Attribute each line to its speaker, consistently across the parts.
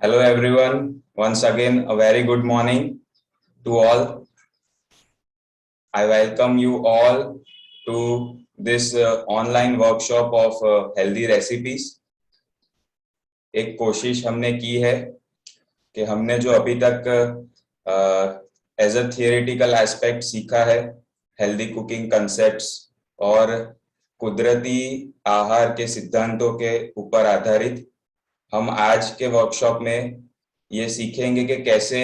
Speaker 1: Hello everyone. Once again, a very good morning to all. I welcome you all to this online workshop of healthy recipes. एक कोशिश हमने की है कि हमने जो अभी तक एज अ थियोरेटिकल एस्पेक्ट सीखा है, हेल्दी कुकिंग कंसेप्ट्स और कुदरती आहार के सिद्धांतों के ऊपर आधारित हम आज के वर्कशॉप में ये सीखेंगे कि कैसे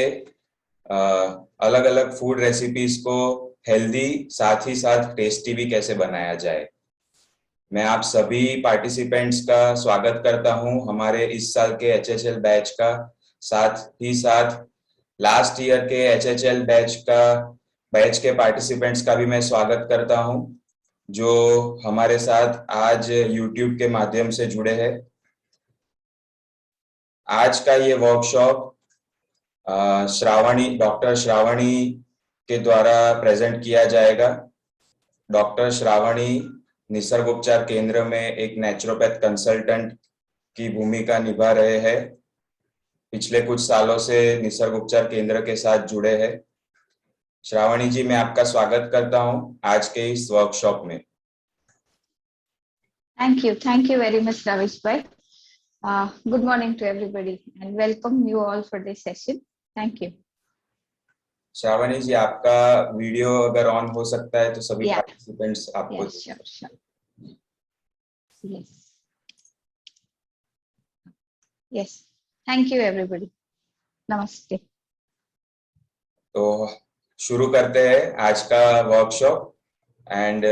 Speaker 1: अलग अलग फूड रेसिपीज को हेल्दी साथ ही साथ टेस्टी भी कैसे बनाया जाए। मैं आप सभी पार्टिसिपेंट्स का स्वागत करता हूं हमारे इस साल के HHL बैच का, साथ ही साथ लास्ट ईयर के HHL बैच के पार्टिसिपेंट्स का भी मैं स्वागत करता हूं जो हमारे साथ आज यूट्यूब के माध्यम से जुड़े हैं। आज का ये वर्कशॉप डॉक्टर श्रावणी के द्वारा प्रेजेंट किया जाएगा। डॉक्टर श्रावणी निसर्ग उपचार केंद्र में एक नेचुरोपैथ कंसल्टेंट की भूमिका निभा रहे हैं। पिछले कुछ सालों से निसर्ग उपचार केंद्र के साथ जुड़े हैं। श्रावणी जी, मैं आपका स्वागत करता हूं आज के इस वर्कशॉप में।
Speaker 2: Thank you very much, Ravish bhai. Good morning to everybody and welcome you all for this session. Thank you.
Speaker 1: Shravani जी, आपका वीडियो अगर ऑन हो सकता है तो सभी पार्टिसिपेंट्स आपको
Speaker 2: sure. Yes. Thank you everybody. Namaste.
Speaker 1: तो शुरू करते हैं आज का workshop and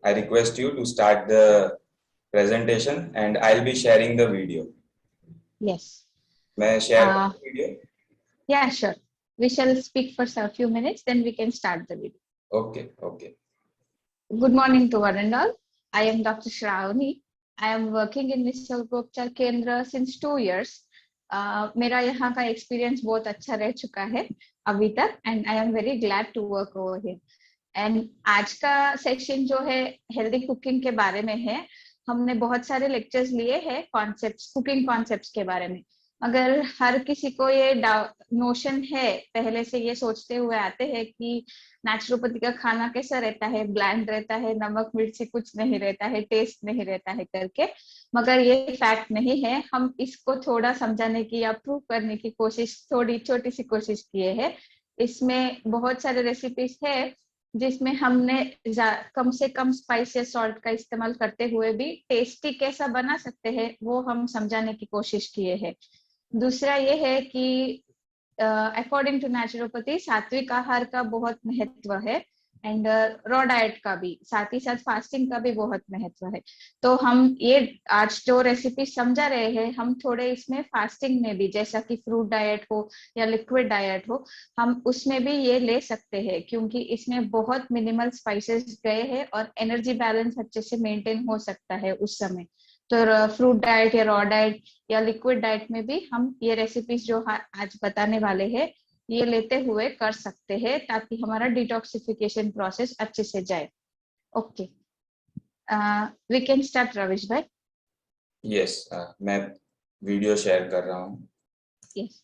Speaker 1: I request you to start the presentation and I'll be sharing the video.
Speaker 2: Yes.
Speaker 1: मैं share the video?
Speaker 2: Yeah, sure. We shall speak for a few minutes, then we can start the video.
Speaker 1: Okay.
Speaker 2: Good morning to one and all. I am Dr. Shravani. I am working in Nisarg Upchar Kendra since 2 years. मेरा यहाँ का experience बहुत अच्छा रह चुका है अभी तक and I am very glad to work over here. And आज का सेशन जो है हेल्दी कुकिंग के बारे में है। हमने बहुत सारे लेक्चर्स लिए हैं कॉन्सेप्ट्स, कुकिंग कॉन्सेप्ट्स के बारे में। अगर हर किसी को ये नोशन है, पहले से ये सोचते हुए आते हैं कि नेचुरोपैथी का खाना कैसा रहता है, ब्लैंड रहता है, नमक मिर्ची कुछ नहीं रहता है, टेस्ट नहीं रहता है करके, मगर ये फैक्ट नहीं है। हम इसको थोड़ा समझाने की या प्रूव करने की कोशिश, थोड़ी छोटी सी कोशिश किए हैं। इसमें बहुत सारे रेसिपीज है जिसमें हमने कम से कम स्पाइस या सॉल्ट का इस्तेमाल करते हुए भी टेस्टी कैसा बना सकते हैं वो हम समझाने की कोशिश किए हैं। दूसरा ये है कि अकॉर्डिंग टू नेचुरोपैथी सात्विक आहार का बहुत महत्व है एंड रॉ डाइट का भी, साथ ही साथ फास्टिंग का भी बहुत महत्व है। तो हम ये आज जो रेसिपी समझा रहे हैं, हम थोड़े इसमें फास्टिंग में भी, जैसा कि फ्रूट डाइट हो या लिक्विड डाइट हो, हम उसमें भी ये ले सकते हैं क्योंकि इसमें बहुत मिनिमल स्पाइसेस गए हैं और एनर्जी बैलेंस अच्छे से मेंटेन हो सकता है उस समय। तो फ्रूट डाइट या रॉ डाइट या लिक्विड डाइट में भी हम ये रेसिपीज जो आज बताने वाले हैं ये लेते हुए कर सकते हैं ताकि हमारा डिटॉक्सिफिकेशन प्रोसेस अच्छे से जाए। ओके, वी कैन स्टार्ट रविश भाई।
Speaker 1: यस, मैं वीडियो शेयर कर रहा हूँ।
Speaker 2: Yes.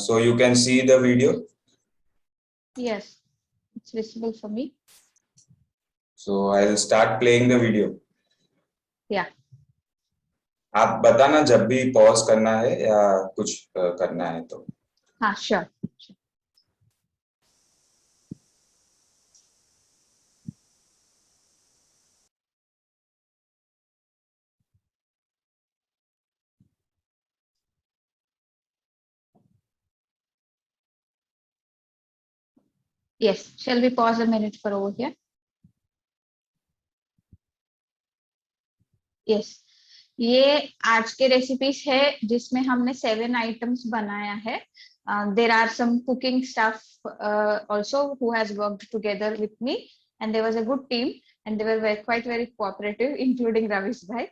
Speaker 1: So you can see the video?
Speaker 2: Yes, it's visible for me.
Speaker 1: So I'll start playing the video.
Speaker 2: Yeah.
Speaker 1: आप बताना जब भी पॉज करना है या कुछ करना है तो।
Speaker 2: हाँ, sure. Yes, shall we pause a minute for over here? Yes, ये आज के रेसिपीज है जिसमें हमने 7 आइटम्स बनाया है। There are some cooking staff also who has worked together with me and there was a good team and they were quite very cooperative including Ravish bhai.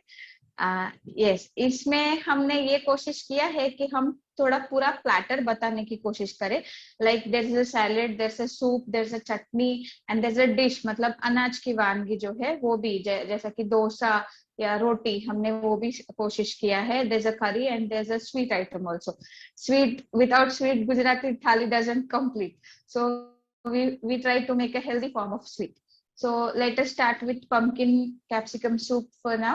Speaker 2: Yes, इसमें हमने ये कोशिश किया है कि हम थोड़ा पूरा प्लेटर बताने की कोशिश करें. Like there is a salad, there is a soup, there is a chutney and there is a dish. मतलब अनाज की वानगी जो है वो भी, जैसा कि डोसा या रोटी, हमने वो भी कोशिश किया है. There is a curry and there is a sweet item also. Sweet, without sweet Gujarati thali doesn't complete. So we try to make a healthy form of sweet. So let us start with pumpkin capsicum soup for now.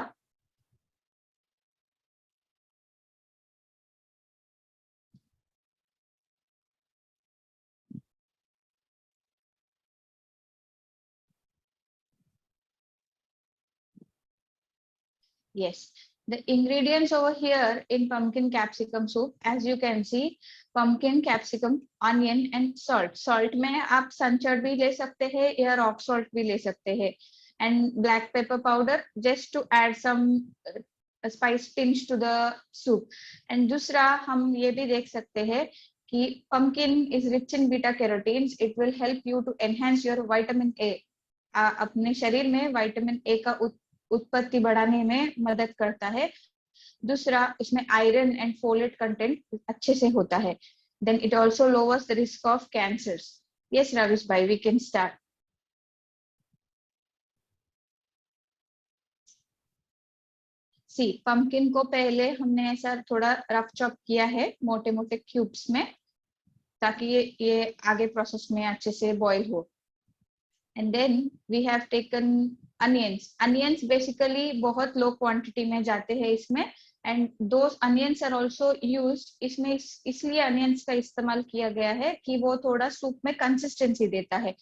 Speaker 2: Yes, the ingredients over here in pumpkin capsicum soup, as you can see, pumpkin, capsicum, onion and salt. Salt में आप संचर भी ले सकते हैं या rock salt भी ले सकते हैं. And black pepper powder just to add some spice pinch to the soup. And दूसरा हम ये भी देख सकते हैं कि pumpkin is rich in beta carotenes. It will help you to enhance your vitamin A. अपने शरीर में विटामिन ए का उत्पत्ति बढ़ाने में मदद करता है. दूसरा, इसमें आयरन एंड फोलेट कंटेंट अच्छे से होता है. Then it also lowers the risk of cancers. Yes Ravish भाई, we can start. See, pumpkin को पहले हमने ऐसा थोड़ा रफ चॉप किया है मोटे मोटे क्यूब्स में, ताकि ये आगे प्रोसेस में अच्छे से बॉईल हो. And then we have taken onions. Onions basically बहुत low quantity में जाते हैं इसमें. And those onions are also used. इसमें इसलिए onions का इस्तेमाल किया गया है कि वो थोड़ा सूप में कंसिस्टेंसी देता है.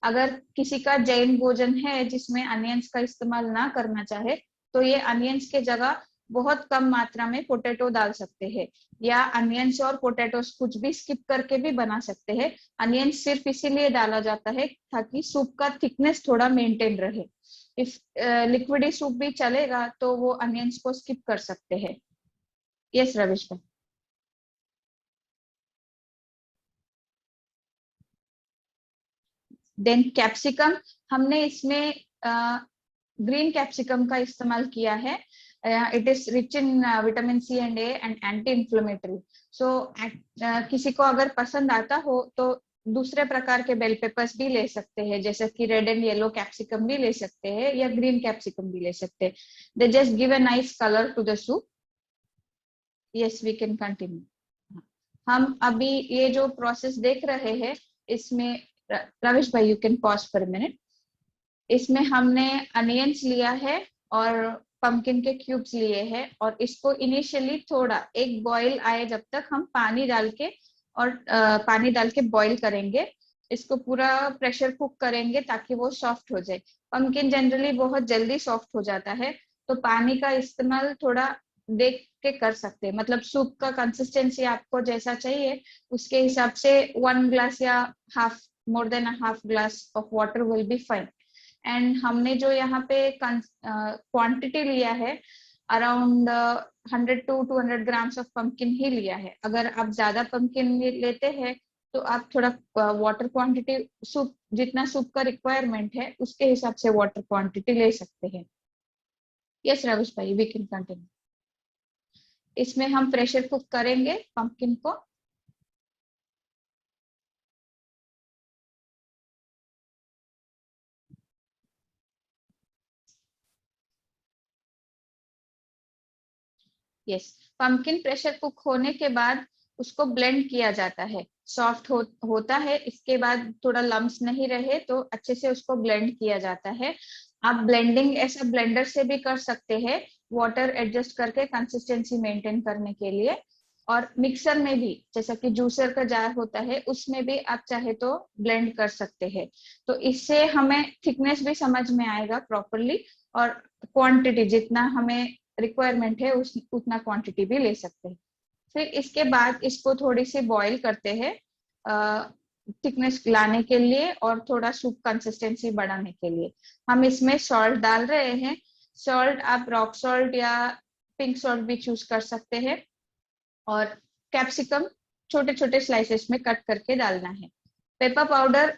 Speaker 2: अगर किसी का जैन भोजन है जिसमें onions का इस्तेमाल ना करना चाहे, तो ये onions के जगह बहुत कम मात्रा में पोटैटो डाल सकते हैं, या अनियंस और पोटैटोस कुछ भी स्किप करके भी बना सकते हैं. अनियंस सिर्फ इसीलिए डाला जाता है ताकि सूप का थिकनेस थोड़ा मेंटेन रहे. इफ लिक्विडी सूप भी चलेगा तो वो अनियंस को स्किप कर सकते हैं. यस रविश भाई. देन कैप्सिकम, हमने इसमें ग्रीन कैप्सिकम का इस्तेमाल किया है. It is rich in vitamin C and A and anti inflammatory. So किसी को अगर पसंद आता हो तो दूसरे प्रकार के बेल पेपर्स भी ले सकते हैं, जैसे कि रेड एंड येलो कैप्सिकम भी ले सकते हैं या ग्रीन कैप्सिकम भी ले सकते हैं. They just give a nice colour to the soup. Yes, we can continue. हम अभी ये जो प्रोसेस देख रहे हैं इसमें, रविश भाई you can pause for a minute. इसमें हमने अनियंस लिया है और पंपकिन के क्यूब्स लिए हैं, और इसको इनिशियली थोड़ा एक बॉईल आए जब तक हम पानी डाल के बॉईल करेंगे. इसको पूरा प्रेशर कुक करेंगे ताकि वो सॉफ्ट हो जाए. पंपकिन जनरली बहुत जल्दी सॉफ्ट हो जाता है, तो पानी का इस्तेमाल थोड़ा देख के कर सकते हैं. मतलब सूप का कंसिस्टेंसी आपको जैसा चाहिए उसके हिसाब से 1 ग्लास या half, more than half glass of water will be fine. And हमने जो यहाँ पे क्वांटिटी लिया है, around 100 to 200 grams of pumpkin ही लिया है. अगर आप ज्यादा पंपकिन लेते हैं तो आप थोड़ा वाटर क्वांटिटी, सूप जितना सूप का रिक्वायरमेंट है उसके हिसाब से वाटर क्वांटिटी ले सकते हैं. यस रविश भाई, वी कैन कंटिन्यू. इसमें हम प्रेशर कुक करेंगे पंपकिन को. यस, पंपकिन प्रेशर कुक होने के बाद उसको ब्लेंड किया जाता है. सॉफ्ट होता है, इसके बाद थोड़ा लम्स नहीं रहे तो अच्छे से उसको ब्लेंड किया जाता है. आप ब्लेंडिंग ऐसा ब्लेंडर से भी कर सकते हैं, वाटर एडजस्ट करके कंसिस्टेंसी मेंटेन करने के लिए. और मिक्सर में भी, जैसा कि जूसर का जार होता है उसमें भी आप चाहे तो ब्लेंड कर सकते हैं. तो इससे हमें थिकनेस भी समझ में आएगा प्रॉपरली, और क्वांटिटी जितना हमें रिक्वायरमेंट है उतना क्वांटिटी भी ले सकते हैं. फिर इसके बाद इसको थोड़ी सी बॉईल करते हैं थिकनेस लाने के लिए और थोड़ा सूप कंसिस्टेंसी बढ़ाने के लिए. हम इसमें सॉल्ट डाल रहे हैं. सॉल्ट आप रॉक सॉल्ट या पिंक सॉल्ट भी चूज कर सकते हैं. और कैप्सिकम छोटे छोटे स्लाइसेस में कट करके डालना है. पेपर पाउडर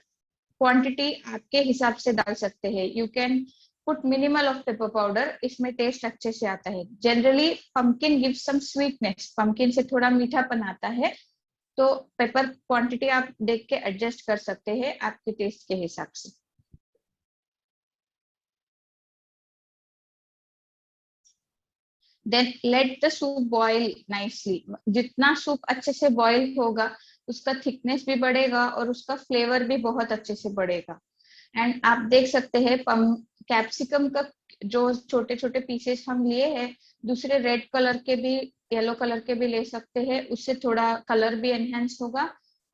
Speaker 2: क्वांटिटी आपके हिसाब से डाल सकते हैं. You can put minimal of pepper powder, इसमें टेस्ट अच्छे से आता है। Generally pumpkin gives some sweetness, pumpkin से थोड़ा मीठापन आता है, तो पेपर क्वांटिटी आप देख के एडजस्ट कर सकते हैं आपके टेस्ट के हिसाब से। Then let the soup boil nicely, जितना सूप अच्छे से बॉईल होगा उसका थिकनेस भी बढ़ेगा और उसका फ्लेवर भी बहुत अच्छे से बढ़ेगा। एंड आप देख सकते हैं कैप्सिकम का जो छोटे छोटे पीसेस हम लिए हैं, दूसरे रेड कलर के भी, येलो कलर के भी ले सकते हैं, उससे थोड़ा कलर भी एनहेंस होगा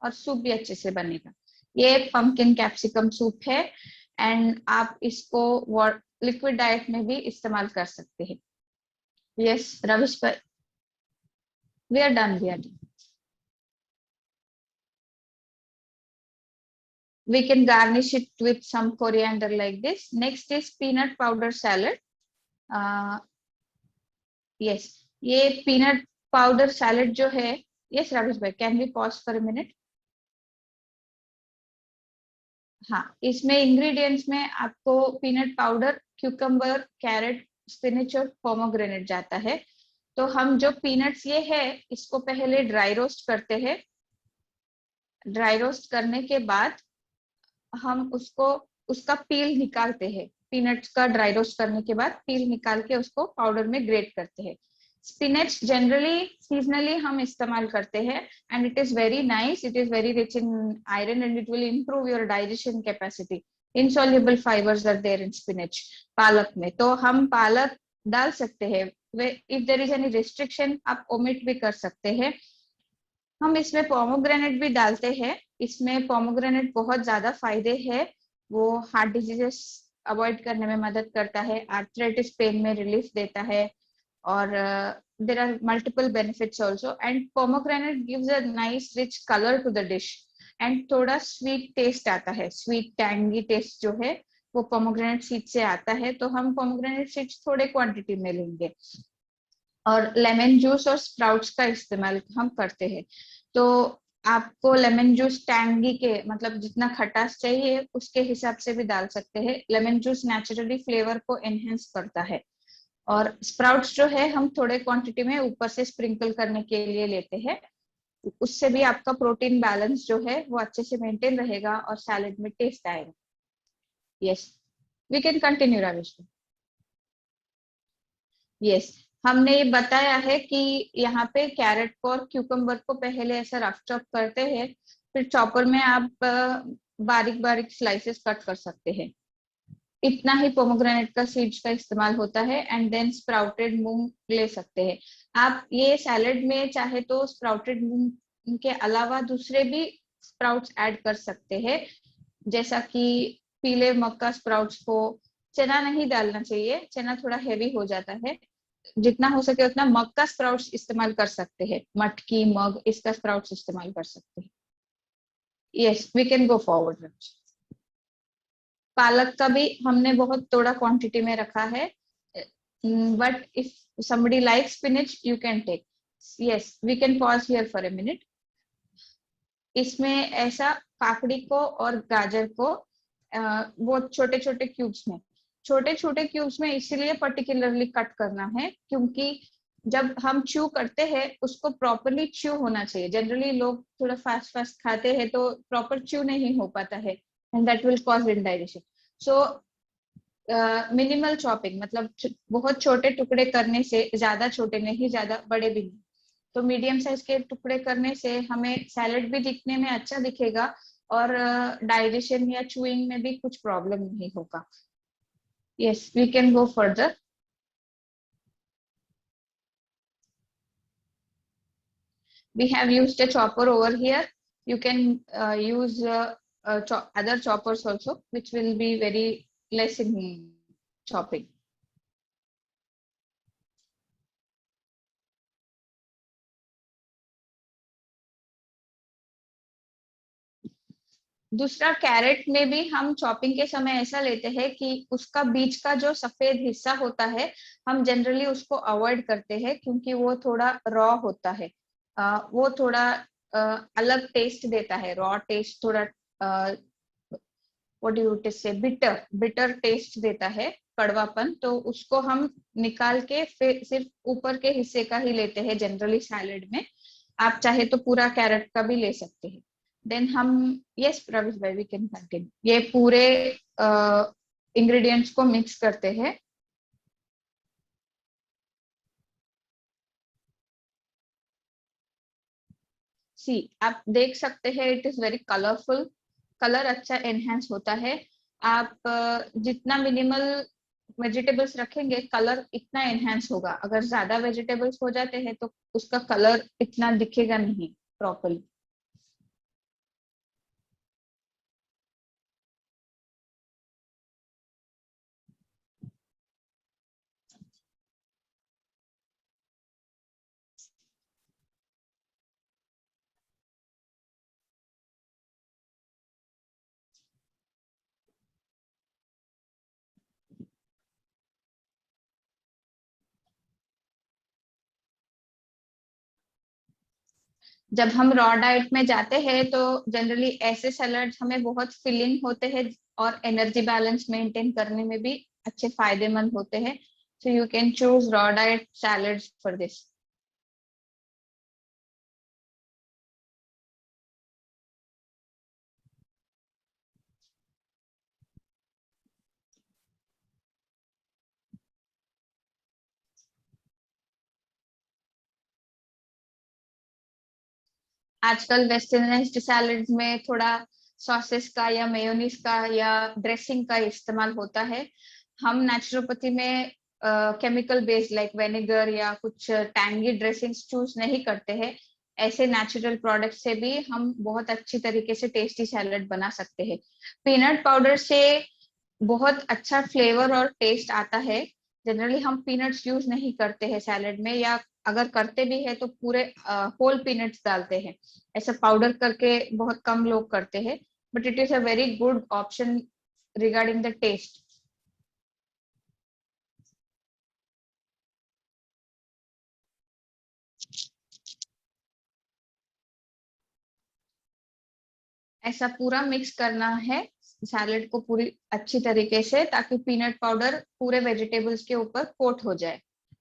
Speaker 2: और सूप भी अच्छे से बनेगा। ये पंपकिन कैप्सिकम सूप है एंड आप इसको लिक्विड डाइट में भी इस्तेमाल कर सकते हैं। यस रविश भाई, we are done, we are done. We can garnish it with some coriander like this. Next is peanut powder salad. Yes, ये peanut powder salad जो है, yes राविश भाई, can we pause for a minute? हाँ, इसमें ingredients में आपको peanut powder, cucumber, carrot, spinach और pomegranate जाता है। तो हम जो पीनट्स ये है इसको पहले ड्राई रोस्ट करते हैं। ड्राई रोस्ट करने के बाद हम उसका पील निकालते हैं। पीनट्स का ड्राई रोस्ट करने के बाद पील निकाल के उसको पाउडर में ग्रेट करते हैं। स्पिनच जनरली सीजनली हम इस्तेमाल करते हैं and it is very nice, it is very rich in iron and it will improve your digestion capacity. insoluble fibers are there in spinach, पालक में। तो हम पालक डाल सकते हैं। If there is any restriction आप ओमिट भी कर सकते हैं। हम इसमें पोमोग्रेनेट भी डालते हैं। इसमें पोमोग्रेनेट बहुत ज्यादा फायदे है, वो हार्ट डिजीजेस अवॉइड करने में मदद करता है, आर्थराइटिस पेन में रिलीफ देता है और there are multiple benefits also. And pomegranate gives a nice rich colour to the dish and थोड़ा स्वीट टेस्ट आता है, स्वीट टैंगी टेस्ट जो है वो पोमोग्रेनेट सीड से आता है। तो हम पोमोग्रेनेट सीड्स थोड़े क्वांटिटी में लेंगे और लेमन जूस और स्प्राउट्स का इस्तेमाल हम करते हैं। तो आपको लेमन जूस टैंगी के मतलब जितना खटास चाहिए उसके हिसाब से भी डाल सकते हैं। लेमन जूस नेचुरली फ्लेवर को एनहेंस करता है। और स्प्राउट्स जो है हम थोड़े क्वांटिटी में ऊपर से स्प्रिंकल करने के लिए लेते हैं, उससे भी आपका प्रोटीन बैलेंस जो है वो अच्छे से मेंटेन रहेगा और सैलेड में टेस्ट आएगा। Yes, we can continue Rajesh. Yes, हमने ये बताया है कि यहाँ पे कैरेट को और क्यूकम्बर को पहले ऐसा रफ चॉप करते हैं, फिर चॉपर में आप बारीक बारीक स्लाइसेस कट कर सकते हैं। इतना ही पोमोग्रेनेट का सीड्स का इस्तेमाल होता है एंड देन स्प्राउटेड मूंग ले सकते हैं आप। ये सैलेड में चाहे तो स्प्राउटेड मूंग के अलावा दूसरे भी स्प्राउट्स ऐड कर सकते हैं, जैसा कि पीले मक्का स्प्राउट्स को। चना नहीं डालना चाहिए, चना थोड़ा हेवी हो जाता है। जितना हो सके उतना मक्का स्प्राउट्स इस्तेमाल कर सकते हैं, मटकी मग इसका स्प्राउट्स इस्तेमाल कर सकते हैं। Yes, we can go forward. पालक का भी हमने बहुत थोड़ा क्वांटिटी में रखा है, but if somebody likes spinach you can take. Yes, we can pause here for a minute. इसमें ऐसा काकड़ी को और गाजर को वो छोटे छोटे क्यूब्स में इसीलिए पर्टिकुलरली कट करना है क्योंकि जब हम च्यू करते हैं उसको प्रॉपरली च्यू होना चाहिए। जनरली लोग थोड़ा फास्ट फास्ट खाते हैं तो प्रॉपर च्यू नहीं हो पाता है and that will cause indigestion. So minimal chopping मतलब बहुत छोटे टुकड़े करने से, ज्यादा छोटे नहीं ज्यादा बड़े भी नहीं, तो मीडियम साइज के टुकड़े करने से हमें सैलेड भी दिखने में अच्छा दिखेगा और डाइजेशन या चूइंग में भी कुछ प्रॉब्लम नहीं होगा। Yes, we can go further. We have used a chopper over here. You can use other choppers also, which will be very less in chopping. दूसरा, कैरेट में भी हम चॉपिंग के समय ऐसा लेते हैं कि उसका बीच का जो सफेद हिस्सा होता है हम जनरली उसको अवॉइड करते हैं क्योंकि वो थोड़ा रॉ होता है। वो थोड़ा अलग टेस्ट देता है, रॉ टेस्ट थोड़ा व्हाट डू यू से बिटर बिटर टेस्ट देता है, कड़वापन, तो उसको हम निकाल के फिर सिर्फ ऊपर के हिस्से का ही लेते हैं जनरली सैलेड में। आप चाहे तो पूरा कैरेट का भी ले सकते हैं। देन हम, यस प्रवीश भाई वी कैन कंटिन्यू, ये पूरे इंग्रेडिएंट्स को मिक्स करते हैं। सी, आप देख सकते हैं it is very colourful, colour अच्छा एनहेंस होता है। आप जितना मिनिमल वेजिटेबल्स रखेंगे कलर इतना एनहेंस होगा। अगर ज्यादा वेजिटेबल्स हो जाते हैं तो उसका कलर इतना दिखेगा नहीं प्रॉपरली। जब हम रॉ डाइट में जाते हैं तो जनरली ऐसे सैलड्स हमें बहुत फिलिंग होते हैं और एनर्जी बैलेंस मेंटेन करने में भी अच्छे फायदेमंद होते हैं। So you can choose raw diet salads for this. आजकल वेस्टर्नाइज्ड सैलड्स में थोड़ा सॉसेस का या मेयोनीज का या ड्रेसिंग का इस्तेमाल होता है। हम नेचुरोपैथी में केमिकल बेस्ड लाइक विनेगर या कुछ टैंगी ड्रेसिंग्स चूज नहीं करते हैं। ऐसे नेचुरल प्रोडक्ट से भी हम बहुत अच्छी तरीके से टेस्टी सैलड बना सकते हैं। पीनट पाउडर से बहुत अच्छा फ्लेवर और टेस्ट आता है। जनरली हम पीनट्स यूज नहीं करते हैं सैलेड में, या अगर करते भी है तो पूरे होल पीनट्स डालते हैं। ऐसा पाउडर करके बहुत कम लोग करते हैं, but it is a very good option regarding the taste. ऐसा पूरा मिक्स करना है सैलेड को पूरी अच्छी तरीके से, ताकि पीनट पाउडर पूरे वेजिटेबल्स के ऊपर कोट हो जाए,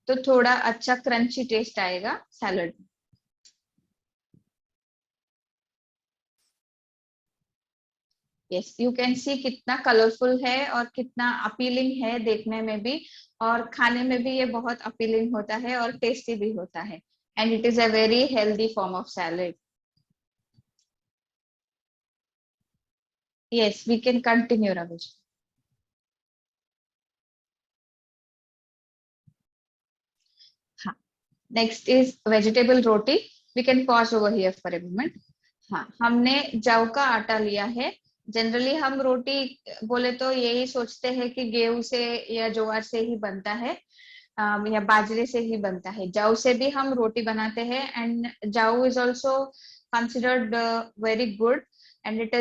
Speaker 2: तो थोड़ा अच्छा क्रंची टेस्ट आएगा सैलेड में। यस, यू कैन सी कितना कलरफुल है और कितना अपीलिंग है देखने में भी, और खाने में भी ये बहुत अपीलिंग होता है और टेस्टी भी होता है। And it is a very healthy form of salad. Yes, we can continue Ravish. हाँ, next is vegetable roti. We can pause over here for a moment. हाँ, हमने जव का आटा लिया है। जनरली हम रोटी बोले तो यही सोचते हैं कि गेहूं से या ज्वार से ही बनता है, या बाजरे से ही बनता है। जव से भी हम रोटी बनाते हैं, एंड जव is also considered very good, and it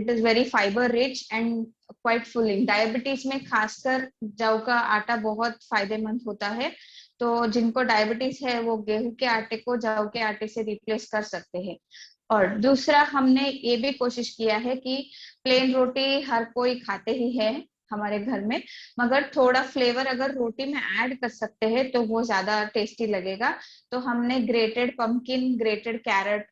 Speaker 2: is very fibre rich and quite फुलिंग। Diabetes में खासकर जव का आटा बहुत फायदेमंद होता है। तो जिनको डायबिटीज है वो गेहूं के आटे को जव के आटे से रिप्लेस कर सकते हैं। और दूसरा, हमने ये भी कोशिश किया है कि प्लेन रोटी हर कोई खाते ही है हमारे घर में, मगर थोड़ा फ्लेवर अगर रोटी में ऐड कर सकते हैं तो वो ज्यादा टेस्टी लगेगा। तो हमने grated pumpkin, grated carrot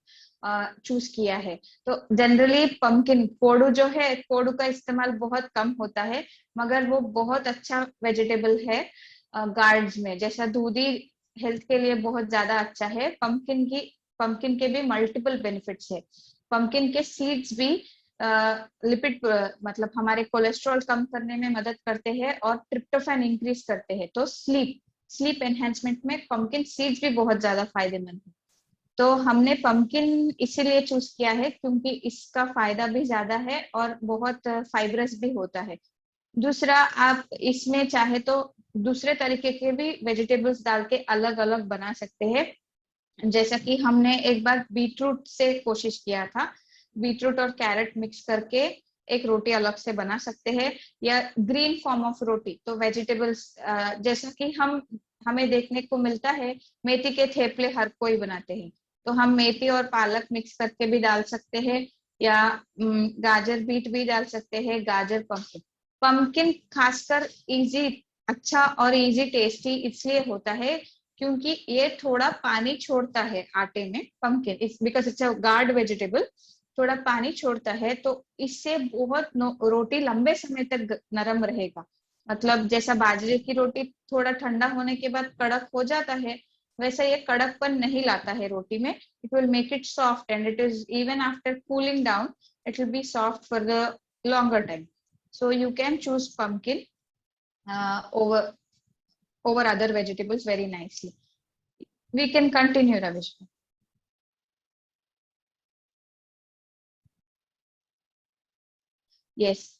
Speaker 2: choose किया है। तो जनरली पंपकिन, कोडू जो है, कोडू का इस्तेमाल बहुत कम होता है, मगर वो बहुत अच्छा वेजिटेबल है गार्ड्स में। जैसा दूधी हेल्थ के लिए बहुत ज्यादा अच्छा है, पंपकिन के भी मल्टीपल बेनिफिट्स है। पंपकिन के सीड्स भी लिपिड मतलब हमारे कोलेस्ट्रॉल कम करने में मदद करते हैं और ट्रिप्टोफैन इंक्रीज करते हैं। तो स्लीप एनहेंसमेंट में पंपकिन सीड्स भी बहुत ज्यादा फायदेमंद है। तो हमने पंपकिन इसीलिए चूज किया है क्योंकि इसका फायदा भी ज्यादा है और बहुत फाइब्रस भी होता है। दूसरा, आप इसमें चाहे तो दूसरे तरीके के भी वेजिटेबल्स डाल के अलग अलग बना सकते हैं। जैसा कि हमने एक बार बीटरूट से कोशिश किया था, बीटरूट और कैरेट मिक्स करके एक रोटी अलग से बना सकते हैं, या ग्रीन फॉर्म ऑफ रोटी। तो वेजिटेबल्स जैसा कि हमें देखने को मिलता है, मेथी के थेपले हर कोई बनाते हैं, तो हम मेथी और पालक मिक्स करके भी डाल सकते हैं। या गाजर बीट भी डाल सकते हैं, गाजर पंपकिन। पंपकिन खासकर इजी, अच्छा और इजी टेस्टी इसलिए होता है क्योंकि ये थोड़ा पानी छोड़ता है आटे में। Pumpkin it's because it's a guard vegetable, थोड़ा पानी छोड़ता है, तो इससे बहुत रोटी लंबे समय तक नरम रहेगा। मतलब जैसा बाजरे की रोटी थोड़ा ठंडा होने के बाद कड़क हो जाता है, वैसा ये कड़कपन नहीं लाता है रोटी में। It will make it soft, and it is even after cooling down, it will be soft for the longer time. So you can choose pumpkin over other vegetables very nicely. We can continue, Ravishma. Yes.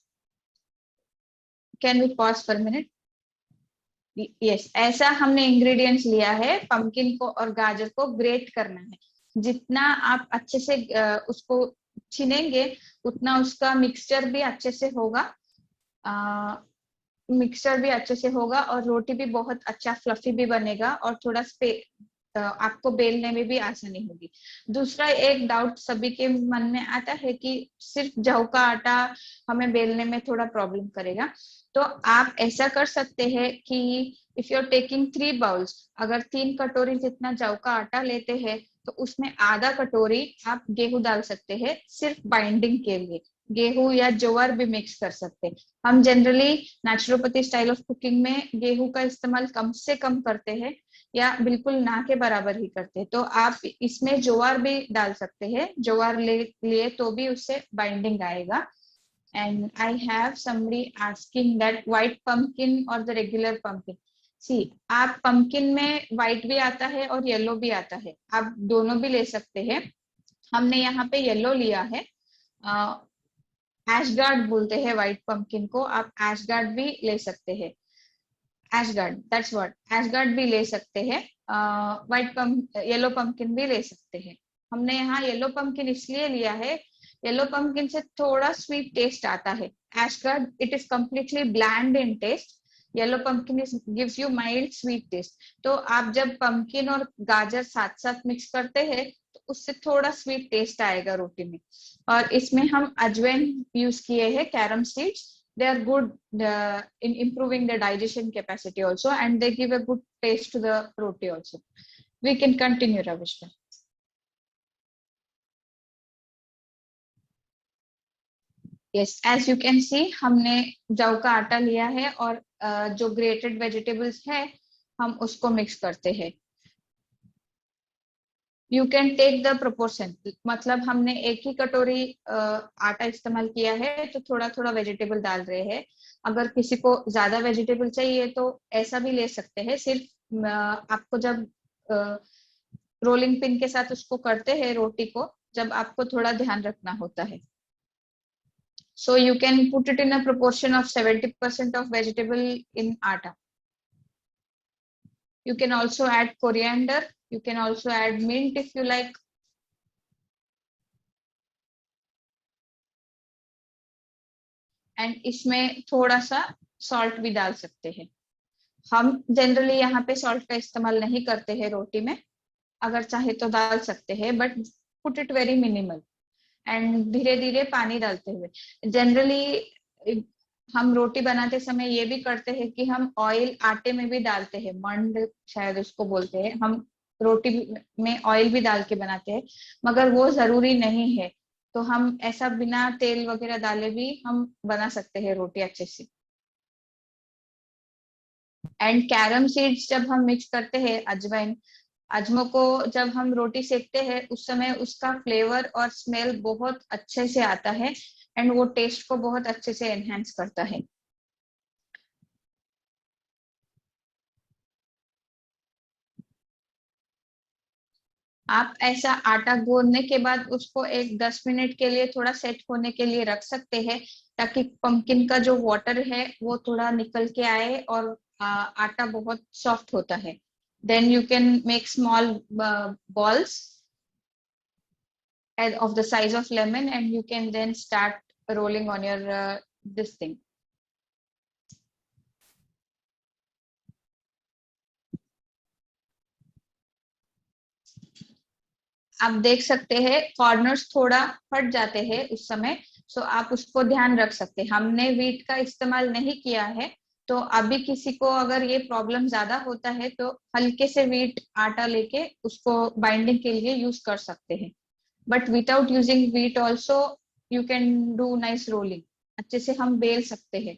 Speaker 2: Can we pause for a minute? Yes, ऐसा हमने ingredients लिया है। Pumpkin को और गाजर को great करना है। जितना आप अच्छे से उसको छीनेंगे, उतना उसका मिक्सचर भी अच्छे से होगा। मिक्सचर भी अच्छे से होगा और रोटी भी बहुत अच्छा फ्लफी भी बनेगा, और थोड़ा आपको बेलने में भी आसानी होगी। दूसरा एक डाउट सभी के मन में आता है कि सिर्फ जौ का आटा हमें बेलने में थोड़ा प्रॉब्लम करेगा। तो आप ऐसा कर सकते हैं कि if you are taking 3 bowls, अगर 3 कटोरी जितना जौ का आटा लेते हैं, तो उसमें आधा कटोरी आप गेहूं डाल सकते हैं सिर्फ बाइंडिंग के लिए। गेहूं या ज्वार भी मिक्स कर सकते हैं। हम generally naturopathy style of cooking में गेहूं का इस्तेमाल कम से कम करते हैं, या बिल्कुल ना के बराबर ही करते हैं। तो आप इसमें ज्वार भी डाल सकते हैं, ज्वार लिए तो भी उससे बाइंडिंग आएगा। And I have somebody asking that white pumpkin or the regular pumpkin. See, आप pumpkin में white भी आता है और येलो भी आता है, आप दोनों भी ले सकते हैं। हमने यहाँ पे येलो लिया है। एशगार्ड बोलते हैं व्हाइट पंपकिन को, आप एशगार्ड भी ले सकते हैं। एशगार्ड, दैट्स व्हाट, एशगार्ड भी ले सकते हैं। व्हाइट पंप येलो पंपकिन भी ले सकते हैं। हमने यहाँ येलो पंपकिन इसलिए लिया है, येलो पंपकिन से थोड़ा स्वीट टेस्ट आता है। Ash gourd it is completely bland in taste, yellow pumpkin is gives you mild sweet taste. तो आप जब पंपकिन और गाजर साथ साथ मिक्स करते हैं, तो उससे थोड़ा स्वीट टेस्ट आएगा रोटी में। और इसमें हम अजवाइन यूज किए हैं, carom seeds. They are good in improving the digestion capacity also, and they give a good taste to the roti also. We can continue, Ravishka. Yes, as you can see, हमने जौ का आटा लिया है, और जो ग्रेटेड वेजिटेबल्स है हम उसको मिक्स करते हैं। You can take the proportion, मतलब हमने एक ही कटोरी आटा इस्तेमाल किया है, तो थोड़ा थोड़ा वेजिटेबल डाल रहे हैं। अगर किसी को ज्यादा वेजिटेबल चाहिए तो ऐसा भी ले सकते हैं। सिर्फ आपको जब रोलिंग पिन के साथ उसको करते हैं रोटी को, जब आपको थोड़ा ध्यान रखना होता है। So you can put it in a proportion of 70% of vegetable in atta. You can also add coriander, you can also add mint if you like. And इसमें थोड़ा सा सॉल्ट भी डाल सकते हैं। हम जनरली यहाँ पे सॉल्ट का इस्तेमाल नहीं करते हैं रोटी में, अगर चाहे तो डाल सकते हैं, but put it very minimal. And धीरे धीरे पानी डालते हुए, जनरली हम रोटी बनाते समय ये भी करते हैं कि हम ऑयल आटे में भी डालते हैं, मंड शायद उसको बोलते हैं। हम रोटी में ऑयल भी डाल के बनाते हैं, मगर वो जरूरी नहीं है। तो हम ऐसा बिना तेल वगैरह डाले भी हम बना सकते हैं रोटी अच्छे से। एंड कैरम सीड्स जब हम मिक्स करते हैं, अजवाइन, अजमो को जब हम रोटी सेकते हैं, उस समय उसका फ्लेवर और स्मेल बहुत अच्छे से आता है, एंड वो टेस्ट को बहुत अच्छे से एनहांस करता है। आप ऐसा आटा गूंदने के बाद उसको एक 10 मिनट के लिए थोड़ा सेट होने के लिए रख सकते हैं, ताकि पंपकिन का जो वाटर है वो थोड़ा निकल के आए, और आटा बहुत सॉफ्ट होता है। Then you can make small balls of the size of lemon, and you can then start rolling on your this thing. आप देख सकते हैं कॉर्नर्स थोड़ा हट जाते हैं उस समय, सो आप उसको ध्यान रख सकते हैं। हमने व्हीट का इस्तेमाल नहीं किया है, तो अभी किसी को अगर ये प्रॉब्लम ज्यादा होता है तो हल्के से व्हीट आटा लेके उसको बाइंडिंग के लिए यूज कर सकते हैं। But without using wheat also you can do nice rolling, अच्छे से हम बेल सकते हैं।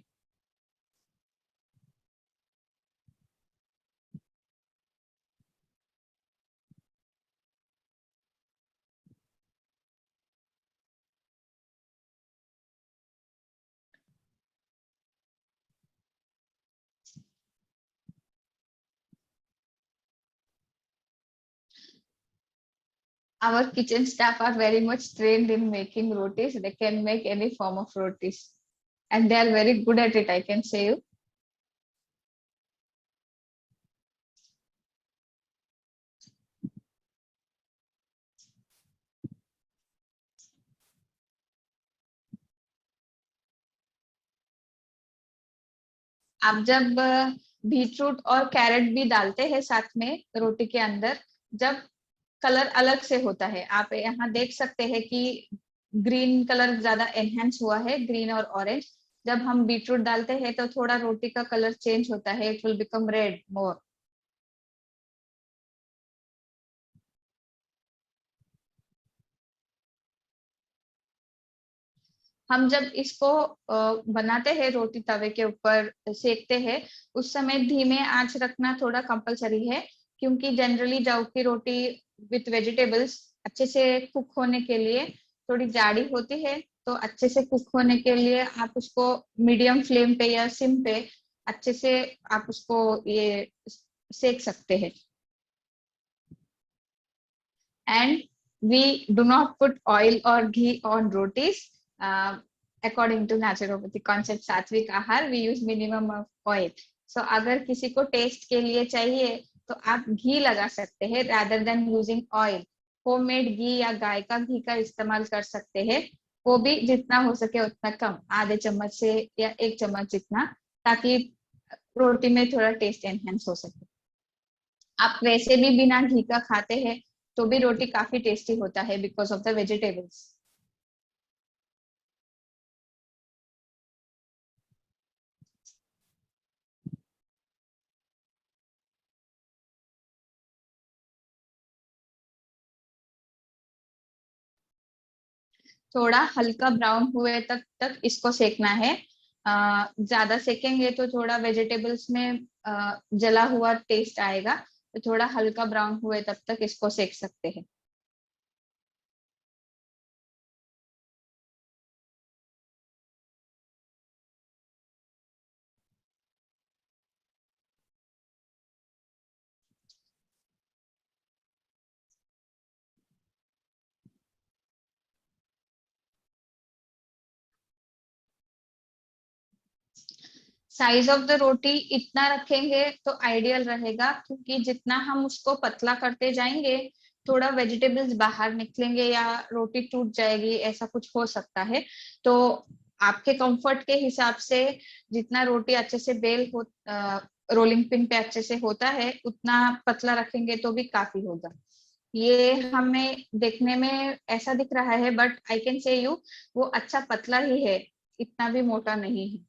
Speaker 2: Our kitchen staff are very much trained in making rotis. They can make any form of rotis, and they are very good at it, I can say you. आप जब beetroot और carat भी डालते हैं साथ में रोटी के अंदर, जब कलर अलग से होता है, आप यहाँ देख सकते हैं कि ग्रीन कलर ज्यादा एनहेंस हुआ है, ग्रीन और ऑरेंज। जब हम बीटरूट डालते हैं तो थोड़ा रोटी का कलर चेंज होता है, इट विल बिकम रेड मोर। हम जब इसको बनाते हैं, रोटी तवे के ऊपर सेकते हैं, उस समय धीमे आंच रखना थोड़ा कंपलसरी है, क्योंकि जनरली जाऊ की रोटी विथ वेजिटेबल्स अच्छे से कुक होने के लिए थोड़ी जाड़ी होती है। तो अच्छे से कुक होने के लिए आप उसको मीडियम फ्लेम पे या सिम पे अच्छे से आप उसको ये सेक सकते हैं। And we do not put oil or ghee on rotis. According to naturopathy concept सात्विक आहार, we use minimum of oil. So अगर किसी को टेस्ट के लिए चाहिए तो आप घी लगा सकते हैं rather than using oil. Homemade ghee या गाय का घी का इस्तेमाल कर सकते हैं, वो भी जितना हो सके उतना कम, आधे चम्मच से या 1 चम्मच जितना, ताकि रोटी में थोड़ा टेस्ट एनहेंस हो सके। आप वैसे भी बिना घी का खाते हैं तो भी रोटी काफी टेस्टी होता है बिकॉज ऑफ द वेजिटेबल्स। थोड़ा हल्का ब्राउन हुए तक तक इसको सेकना है। ज्यादा सेकेंगे तो थोड़ा वेजिटेबल्स में जला हुआ टेस्ट आएगा, तो थोड़ा हल्का ब्राउन हुए तब तक इसको सेक सकते हैं। साइज ऑफ द रोटी इतना रखेंगे तो आइडियल रहेगा, क्योंकि जितना हम उसको पतला करते जाएंगे थोड़ा वेजिटेबल्स बाहर निकलेंगे या रोटी टूट जाएगी, ऐसा कुछ हो सकता है। तो आपके कंफर्ट के हिसाब से जितना रोटी अच्छे से बेल हो, रोलिंग पिन पे अच्छे से होता है, उतना पतला रखेंगे तो भी काफी होगा। ये हमें देखने में ऐसा दिख रहा है, बट आई कैन से यू वो अच्छा पतला ही है, इतना भी मोटा नहीं है।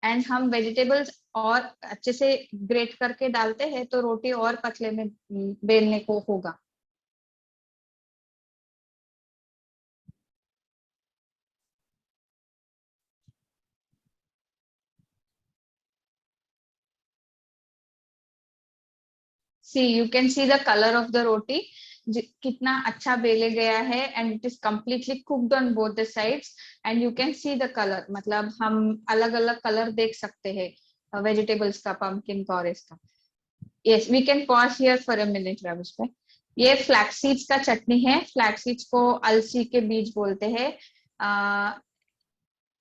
Speaker 2: एंड हम वेजिटेबल्स और अच्छे से ग्रेट करके डालते हैं तो रोटी और पतले में बेलने को होगा। See you can see the colour of the roti, कितना अच्छा बेले गया है, and it is completely cooked on both the sides. And you can see the colour, मतलब हम अलग अलग कलर देख सकते हैं वेजिटेबल्स का, पम्पकिन का और इसका। Yes, we can pause here for a minute Ravish भाई। ये फ्लैक्स सीड्स का चटनी है। फ्लैक्स सीड्स को अलसी के बीज बोलते हैं।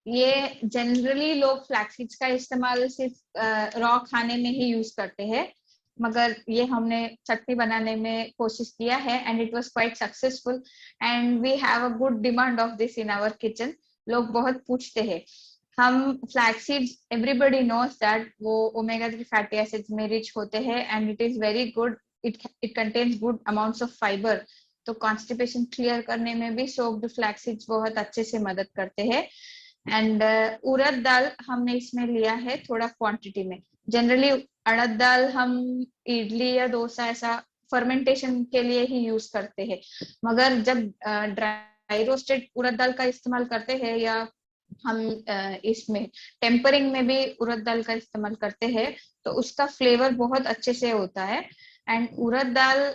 Speaker 2: ये जनरली लोग फ्लैक्स सीड्स का इस्तेमाल सिर्फ रॉ खाने में ही यूज करते हैं, मगर ये हमने चटनी बनाने में कोशिश किया है and it was quite successful, and we have a good demand of this in our kitchen. लोग बहुत पूछते हैं। हम flax seeds, everybody knows that वो ओमेगा 3 फैटी एसिड्स में रिच होते हैं, and it is very good it contains good amounts of fiber, तो कॉन्स्टिपेशन क्लियर करने में भी सोक्ड फ्लैक्स सीड्स बहुत अच्छे से मदद करते हैं। एंड उड़द दाल हमने इसमें लिया है थोड़ा क्वांटिटी में। जनरली अड़द दाल हम इडली या डोसा ऐसा फर्मेंटेशन के लिए ही यूज करते हैं, मगर जब ड्राई रोस्टेड उड़द दाल का इस्तेमाल करते हैं या हम इसमें टेम्परिंग में भी उड़द दाल का इस्तेमाल करते हैं तो उसका फ्लेवर बहुत अच्छे से होता है। And urad dal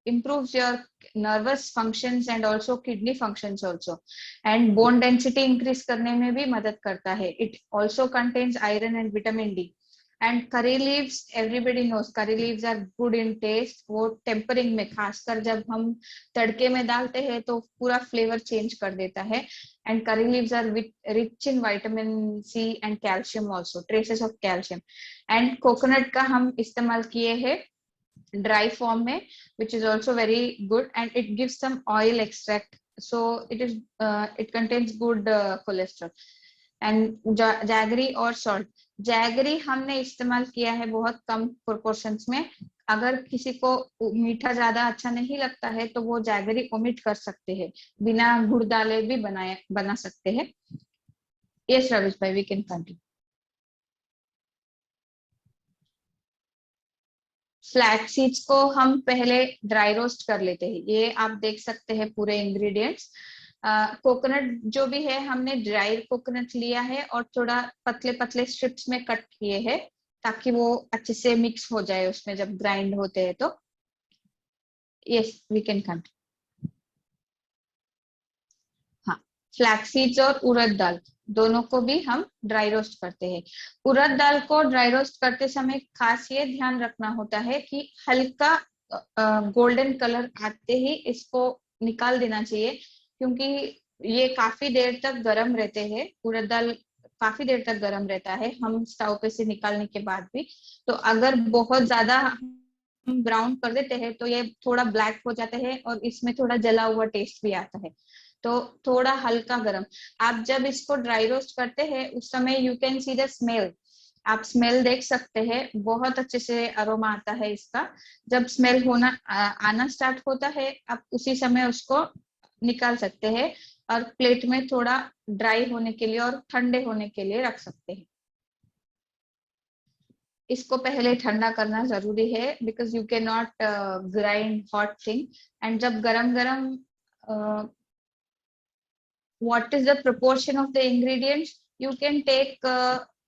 Speaker 2: improves your nervous functions and also kidney functions also, and bone density increase करने में भी मदद करता है। It also contains iron and vitamin D. And curry leaves, everybody knows curry leaves are good in taste. वो tampering में खासकर जब हम तड़के में डालते हैं तो पूरा फ्लेवर चेंज कर देता है। And curry leaves are rich in vitamin C and calcium also, traces of calcium. And coconut का हम इस्तेमाल किए हैं dry form में, which is also very good, and it gives some oil extract, so it contains good cholesterol. And jaggery और salt, jaggery हमने इस्तेमाल किया है बहुत कम प्रोपोर्शंस में। अगर किसी को मीठा ज्यादा अच्छा नहीं लगता है तो वो जैगरी ओमिट कर सकते हैं, बिना गुड़ डाले भी बना सकते हैं। यस रविश भाई, we can continue. Flax seeds को हम पहले ड्राई रोस्ट कर लेते हैं। ये आप देख सकते हैं पूरे इंग्रेडिएंट्स। कोकोनट जो भी है हमने ड्राई कोकोनट लिया है और थोड़ा पतले पतले स्ट्रिप्स में कट किए हैं ताकि वो अच्छे से मिक्स हो जाए उसमें जब ग्राइंड होते हैं तो। Yes we can continue. हाँ, फ्लैक्स सीड्स और उड़द दाल दोनों को भी हम ड्राई रोस्ट करते हैं। उड़द दाल को ड्राई रोस्ट करते समय खास ये ध्यान रखना होता है कि हल्का गोल्डन कलर आते ही इसको निकाल देना चाहिए, क्योंकि ये काफी देर तक गर्म रहते हैं। उड़द दाल काफी देर तक गर्म रहता है हम स्टोव पे से निकालने के बाद भी। तो अगर बहुत ज्यादा हम ब्राउन कर देते हैं तो ये थोड़ा ब्लैक हो जाते हैं और इसमें थोड़ा जला हुआ टेस्ट भी आता है। तो थोड़ा हल्का गरम। आप जब इसको ड्राई रोस्ट करते हैं उस समय you can see the smell, आप स्मेल देख सकते हैं, बहुत अच्छे से अरोमा आता है इसका। जब स्मेल आना स्टार्ट होता है आप उसी समय उसको निकाल सकते हैं और प्लेट में थोड़ा ड्राई होने के लिए और ठंडे होने के लिए रख सकते हैं। इसको पहले ठंडा करना जरूरी है because you can not grind hot thing. And जब गरम गरम what is the proportion of the ingredients, you can take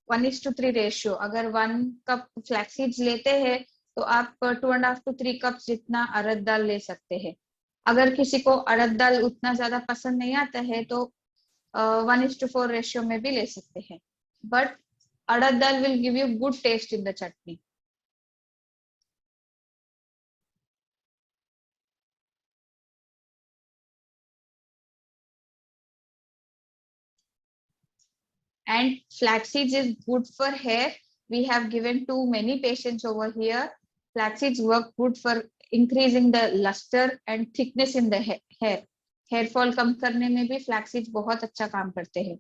Speaker 2: 1:3 ratio। अगर 1 कप फ्लैक्स सीड्स लेते हैं तो आप 2.5 to 3 कप जितना अरहर दाल ले सकते हैं। अगर किसी को अरहर दाल उतना ज्यादा पसंद नहीं आता है तो 1:4 रेशियो में भी ले सकते हैं, but arhar dal will give you good taste in the chutney। And flax seeds is good for hair. We have given too many patients over here. Flax seeds work good for increasing the luster and thickness in the hair. Hair fall कम करने में भी flax seeds बहुत अच्छा काम करते हैं।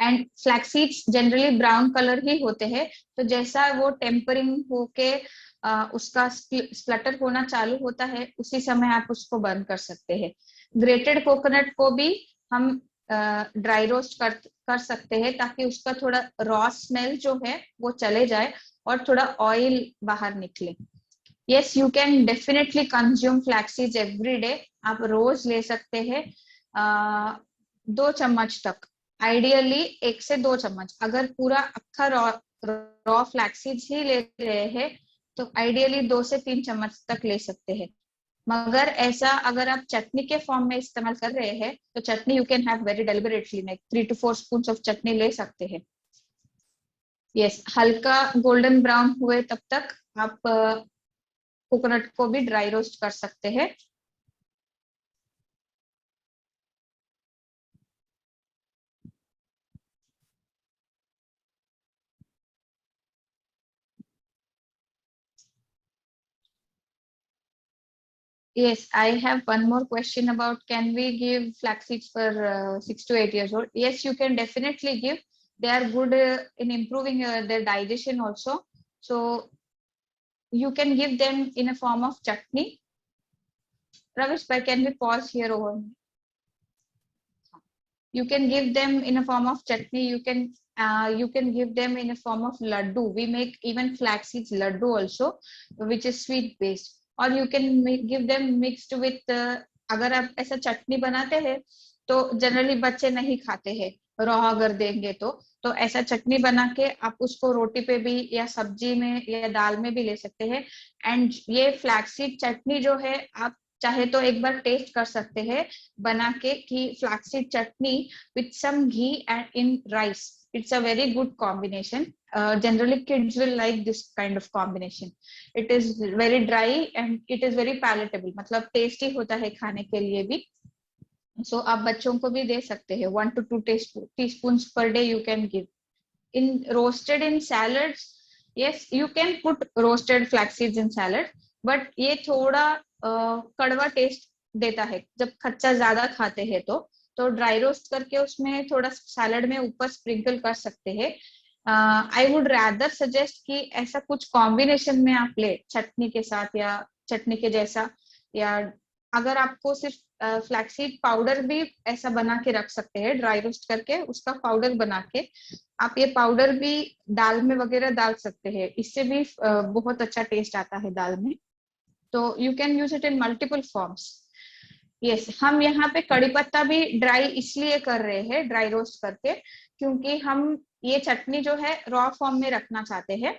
Speaker 2: And flax seeds generally brown color ही होते हैं, तो जैसा वो टेम्परिंग होके उसका स्प्लटर होना चालू होता है उसी समय आप उसको बर्न कर सकते हैं। ग्रेटेड कोकोनट को भी हम ड्राई रोस्ट कर सकते हैं ताकि उसका थोड़ा रॉ स्मेल जो है वो चले जाए और थोड़ा ऑयल बाहर निकले। Yes, you can definitely consume flax seeds every day. आप रोज ले सकते हैं 2 चम्मच तक, आइडियली 1 से 2 चम्मच। अगर पूरा अक्खा रॉ फ्लैक्स सीड्स ही ले रहे हैं तो आइडियली 2 से 3 चम्मच तक ले सकते हैं। मगर ऐसा अगर आप चटनी के फॉर्म में इस्तेमाल कर रहे हैं तो chutney you can have very deliberately, like 3 to 4 spoon of chutney ले सकते हैं। यस, हल्का गोल्डन ब्राउन हुए तब तक आप कोकोनट को भी ड्राई रोस्ट कर सकते हैं। Yes, I have one more question about can we give flax seeds for 6 to 8 years old? Yes, you can definitely give. They are good in improving their digestion also. So you can give them in a form of chutney. Ravish, can we pause here over? You can give them in a form of chutney. You can give them in a form of laddu. We make even flax seeds laddu also, which is sweet based. Or you can give them mixed with अगर आप ऐसा चटनी बनाते हैं तो generally बच्चे नहीं खाते हैं रॉ अगर देंगे तो ऐसा चटनी बना के आप उसको रोटी पे भी या सब्जी में या दाल में भी ले सकते हैं. एंड ये फ्लैक्सीड चटनी जो है आप चाहे तो एक बार टेस्ट कर सकते हैं बना के कि flaxseed chutney with some ghee and in rice. It's a very good combination. Generally, kids will like this kind of combination. It is very dry and it is very palatable. मतलब tasty होता है खाने के लिए भी. So आप बच्चों को भी दे सकते हैं. 1 to 2 teaspoons per day you can give. In roasted in salads, yes, you can put roasted flax seeds in salad, but ये थोड़ा कड़वा टेस्ट देता है जब कच्चा ज्यादा खाते हैं तो ड्राई रोस्ट करके उसमें थोड़ा सैलड में ऊपर स्प्रिंकल कर सकते हैं. आई वुड रैदर सजेस्ट कि ऐसा कुछ कॉम्बिनेशन में आप ले चटनी के साथ या चटनी के जैसा, या अगर आपको सिर्फ फ्लैक्सीड पाउडर भी ऐसा बना के रख सकते हैं ड्राई रोस्ट करके उसका पाउडर बना के आप ये पाउडर भी दाल में वगैरह डाल सकते हैं. इससे भी बहुत अच्छा टेस्ट आता है दाल में. तो you can use it in multiple forms. Yes, हम यहाँ पे कड़ी पत्ता भी ड्राई इसलिए कर रहे हैं ड्राई रोस्ट करके क्योंकि हम ये चटनी जो है रॉ फॉर्म में रखना चाहते हैं.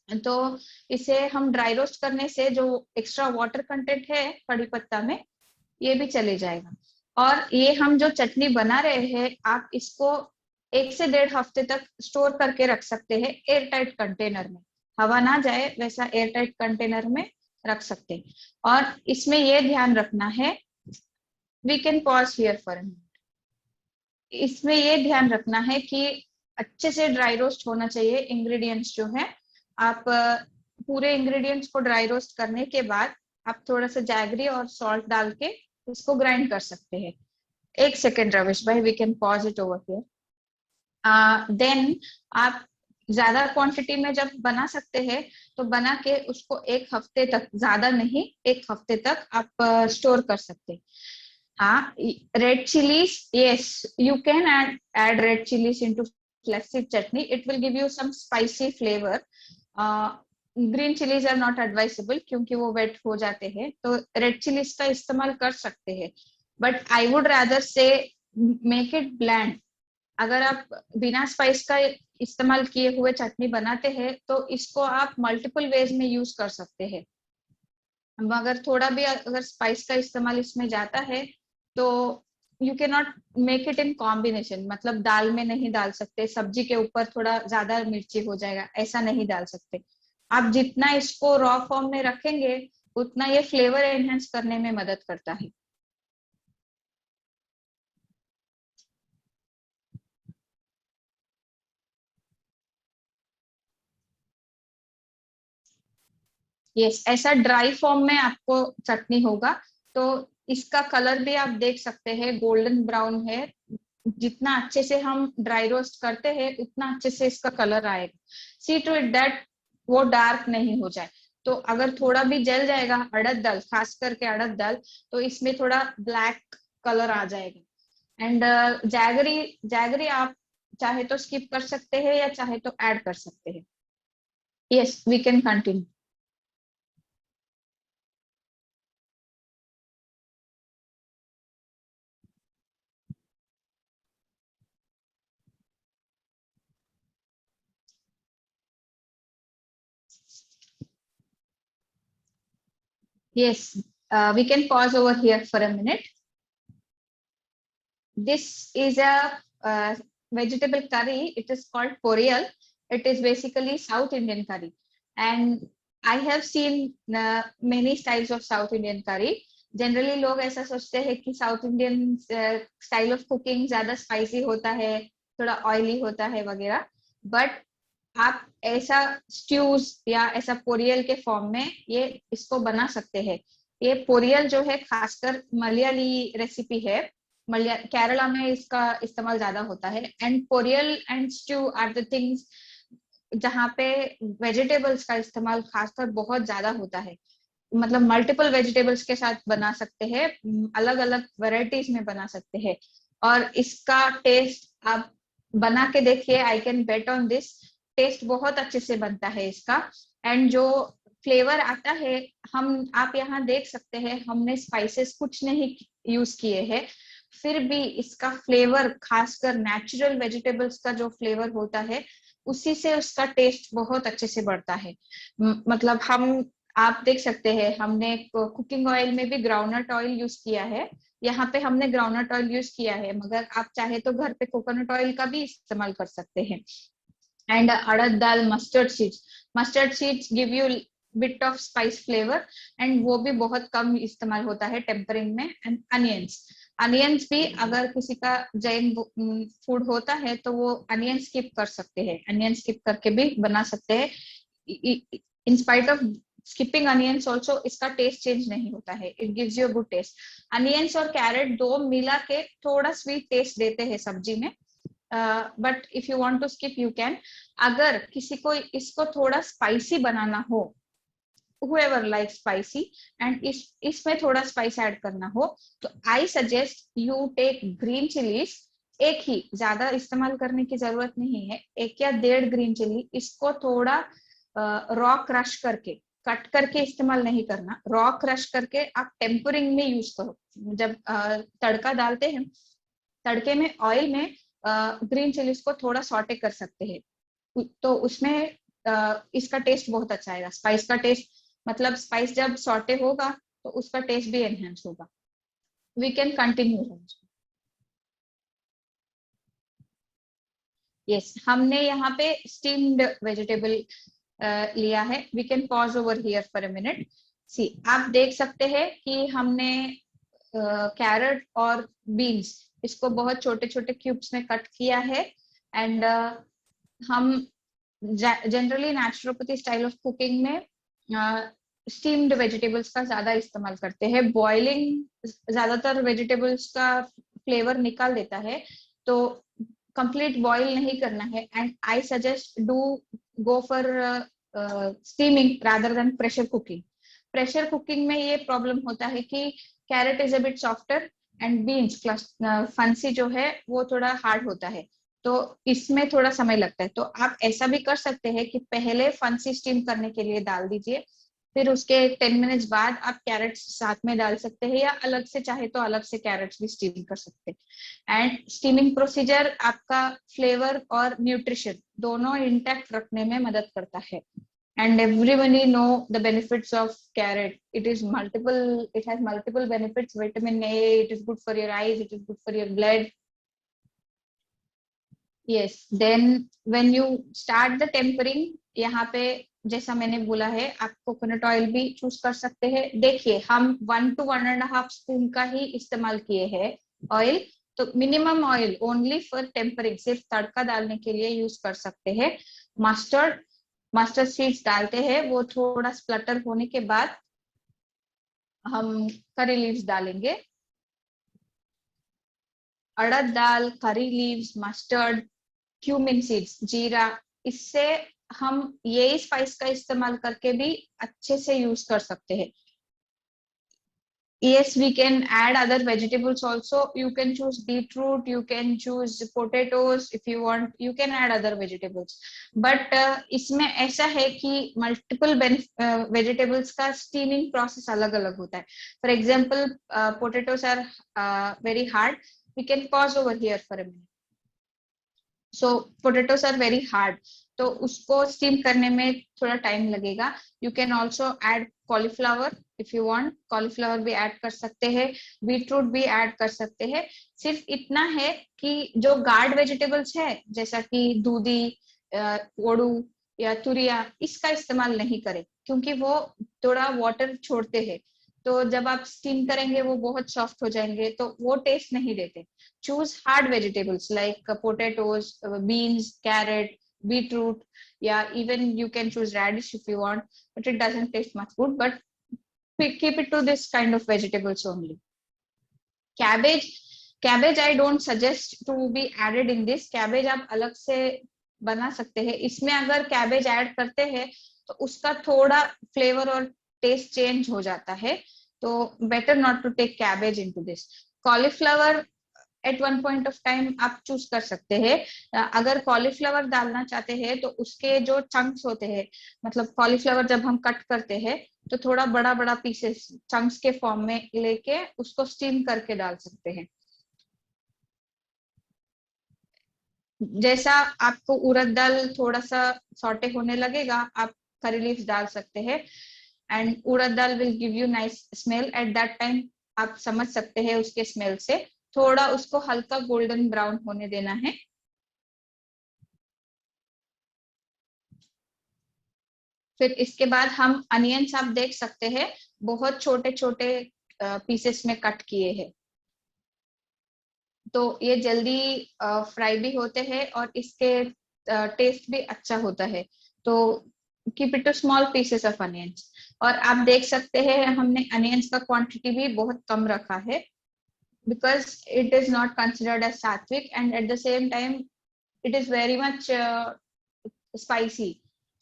Speaker 2: तो इसे हम ड्राई रोस्ट करने से जो एक्स्ट्रा वाटर कंटेंट है कड़ी पत्ता में ये भी चले जाएगा. और ये हम जो चटनी बना रहे हैं आप इसको 1 से 1.5 हफ्ते तक स्टोर करके रख सकते हैं एयर टाइट कंटेनर में. हवा ना जाए वैसा एयर टाइट कंटेनर में रख सकते हैं. और इसमें ये ध्यान रखना है, we can pause here for a minute. इसमें ये ध्यान रखना है कि अच्छे से ड्राई रोस्ट होना चाहिए इंग्रेडिएंट्स जो है. आप पूरे इंग्रेडिएंट्स को ड्राई रोस्ट करने के बाद आप थोड़ा सा जैगरी और सॉल्ट डाल के इसको ग्राइंड कर सकते हैं. 1 सेकेंड रविश भाई, we can pause it over here. Then आप ज्यादा क्वांटिटी में जब बना सकते हैं तो बना के उसको 1 हफ्ते तक, ज्यादा नहीं 1 हफ्ते तक आप स्टोर कर सकते हैं. Red chilies, yes, you can add red chilies into flaxseed chutney. It will give you some spicy flavor. Green chilies are not advisable क्योंकि वो wet हो जाते हैं. तो red chilies का इस्तेमाल कर सकते हैं. But I would rather say make it bland. अगर आप बिना स्पाइस का इस्तेमाल किए हुए चटनी बनाते हैं तो इसको आप मल्टीपल वेज में यूज कर सकते हैं. मगर थोड़ा भी अगर स्पाइस का इस्तेमाल इसमें जाता है तो you can not make it in combination. मतलब दाल में नहीं डाल सकते, सब्जी के ऊपर थोड़ा ज्यादा मिर्ची हो जाएगा, ऐसा नहीं डाल सकते. आप जितना इसको रॉ फॉर्म में रखेंगे उतना ये फ्लेवर एनहेंस करने में मदद करता है. यस, ऐसा ड्राई फॉर्म में आपको चटनी होगा तो इसका कलर भी आप देख सकते हैं गोल्डन ब्राउन है. जितना अच्छे से हम ड्राई रोस्ट करते हैं उतना अच्छे से इसका कलर आएगा. सी टू इट दैट वो डार्क नहीं हो जाए. तो अगर थोड़ा भी जल जाएगा अड़द दाल, खास करके अड़द दाल, तो इसमें थोड़ा ब्लैक कलर आ जाएगा. एंड जैगरी आप चाहे तो स्किप कर सकते हैं या चाहे तो ऐड कर सकते हैं. Yes, we can continue. Yes, we can pause over here for a minute. This is a vegetable curry. It is called poriyal. It is basically South Indian curry. And I have seen many styles of South Indian curry. Generally लोग ऐसा सोचते हैं कि south Indian style of cooking ज्यादा spicy होता है, थोड़ा oily होता है वगैरह. बट आप ऐसा स्ट्यूज या ऐसा पोरियल के फॉर्म में ये इसको बना सकते हैं. ये पोरियल जो है खासकर मलयाली रेसिपी है. केरला में इसका इस्तेमाल ज्यादा होता है. And poriyal and stew are the things जहाँ पे वेजिटेबल्स का इस्तेमाल खासकर बहुत ज्यादा होता है, मतलब मल्टीपल वेजिटेबल्स के साथ बना सकते हैं, अलग अलग वेराइटीज में बना सकते हैं। और इसका टेस्ट आप बना के देखिए, I can bet on this, taste बहुत अच्छे से बनता है इसका। एंड जो फ्लेवर आता है, आप यहाँ देख सकते हैं हमने स्पाइसेस कुछ नहीं यूज किए हैं, फिर भी इसका फ्लेवर, खासकर नेचुरल वेजिटेबल्स का जो फ्लेवर होता है उसी से उसका टेस्ट बहुत अच्छे से बढ़ता है। मतलब आप देख सकते हैं हमने कुकिंग ऑयल में भी ग्राउंडनट ऑयल यूज किया है, यहाँ पे हमने ग्राउंडनट ऑयल यूज किया है, मगर आप चाहे तो घर पे कोकोनट ऑयल का भी इस्तेमाल कर सकते हैं। And urad dal, mustard seeds give you bit of spice flavour, and वो भी बहुत कम इस्तेमाल होता है टेम्परिंग में। एंड अनियंस भी अगर किसी का जैन फूड होता है तो वो अनियन स्किप कर सकते हैं, अनियन स्किप करके भी बना सकते हैं। In spite of skipping onions also इसका टेस्ट चेंज नहीं होता है, it gives you a good taste. Onions और कैरेट दो मिला के थोड़ा स्वीट टेस्ट देते हैं सब्जी में, but if you want to skip you can. अगर किसी को इसको थोड़ा स्पाइसी बनाना हो, whoever likes spicy, and इसमें थोड़ा स्पाइस ऐड करना हो, तो I suggest you take green chillies, एक ही, ज्यादा इस्तेमाल करने की जरूरत नहीं है, 1 या 1.5 ग्रीन चिली, इसको थोड़ा रॉ क्रश करके, कट करके इस्तेमाल नहीं करना, रॉ क्रश करके आप टेम्परिंग में यूज करो। जब तड़का डालते हैं, तड़के में ऑयल में ग्रीन चिलीज को थोड़ा सॉटे कर सकते हैं, तो उसमें इसका टेस्ट बहुत अच्छा आएगा। स्पाइस का टेस्ट, मतलब स्पाइस जब सॉटे होगा तो उसका टेस्ट भी एनहेंस होगा। We can continue. यस, हमने यहाँ पे स्टीम्ड वेजिटेबल लिया है। We can pause over here for a minute. See, आप देख सकते हैं कि हमने कैरेट और बीन्स, इसको बहुत छोटे छोटे क्यूब्स में कट किया है। एंड हम generally naturopathy style of cooking में स्टीम्ड वेजिटेबल्स का ज्यादा इस्तेमाल करते हैं। बॉइलिंग ज्यादातर वेजिटेबल्स का फ्लेवर निकाल देता है, तो कंप्लीट बॉईल नहीं करना है। And I suggest do go for steaming rather than pressure cooking. Pressure cooking में ये प्रॉब्लम होता है कि carrot is a bit softer and beans फंसी जो है वो थोड़ा हार्ड होता है, तो इसमें थोड़ा समय लगता है। तो आप ऐसा भी कर सकते हैं कि पहले फंसी स्टीम करने के लिए डाल दीजिए, फिर उसके 10 मिनट्स बाद आप कैरेट्स साथ में डाल सकते हैं, या अलग से चाहे तो अलग से कैरेट्स भी स्टीम कर सकते हैं। एंड स्टीमिंग प्रोसीजर आपका फ्लेवर और न्यूट्रिशन दोनों इंटैक्ट रखने में मदद करता है। And everybody know the benefits of carrot. It has multiple benefits. Vitamin A, it is good for your eyes, it is good for your blood. Yes, then when you start the tempering, यहाँ पे जैसा मैंने बोला है, आप coconut oil भी choose कर सकते हैं। देखिए, हम 1 to 1.5 स्पून का ही इस्तेमाल किए हैं ऑयल, तो minimum oil only for tempering, सिर्फ तड़का डालने के लिए यूज कर सकते हैं। मस्टर्ड सीड्स डालते हैं, वो थोड़ा स्प्लटर होने के बाद हम करी लीव्स डालेंगे। अड़द दाल, curry leaves, mustard, cumin seeds, जीरा, इससे हम यही स्पाइस का इस्तेमाल करके भी अच्छे से यूज कर सकते हैं। Yes, we can add other vegetables also. You can choose beetroot, you can choose potatoes if you want, you can add other vegetables. But इसमें ऐसा है कि multiple vegetables का steaming process अलग अलग होता है। For example, potatoes are very hard. We can pause over here for a minute. So potatoes are very hard, तो उसको स्टीम करने में थोड़ा टाइम लगेगा। You can also add cauliflower if you want, cauliflower भी ऐड कर सकते हैं, बीटरूट भी ऐड कर सकते हैं। सिर्फ इतना है कि जो गार्ड वेजिटेबल्स है, जैसा कि दूधी, ओड़ू या तुरिया, इसका इस्तेमाल नहीं करें, क्योंकि वो थोड़ा वाटर छोड़ते हैं, तो जब आप स्टीम करेंगे वो बहुत सॉफ्ट हो जाएंगे, तो वो टेस्ट नहीं देते। Choose hard vegetables like potatoes, beans, carrot, beetroot, yeah, even you can choose radish if you want, but it doesn't taste much good, but keep it to this kind of vegetables only. Cabbage I don't suggest to be added in this. Cabbage आप अलग से बना सकते हैं। इसमें अगर cabbage add करते हैं तो उसका थोड़ा फ्लेवर और टेस्ट चेंज हो जाता है, तो better not to take cabbage into this. Cauliflower at one point of time आप चूज कर सकते हैं। अगर कॉलीफ्लावर डालना चाहते हैं तो उसके जो चंक्स होते हैं, मतलब कॉलीफ्लावर जब हम कट करते हैं तो थोड़ा बड़ा बड़ा पीसेस चंक्स के फॉर्म में लेके उसको स्टीम करके डाल सकते हैं। जैसा आपको उड़द दाल थोड़ा सा सॉटे होने लगेगा, आप करी लीव्स डाल सकते हैं, and urad dal will give you nice smell at that time. आप समझ सकते हैं उसके स्मेल से। थोड़ा उसको हल्का गोल्डन ब्राउन होने देना है। फिर इसके बाद हम अनियंस आप देख सकते हैं, बहुत छोटे छोटे पीसेस में कट किए हैं, तो ये जल्दी फ्राई भी होते हैं और इसके टेस्ट भी अच्छा होता है। तो keep it to small pieces of onions. और आप देख सकते हैं हमने अनियंस का क्वांटिटी भी बहुत कम रखा है, because it is not considered as sattvic and at the same time it is very much spicy.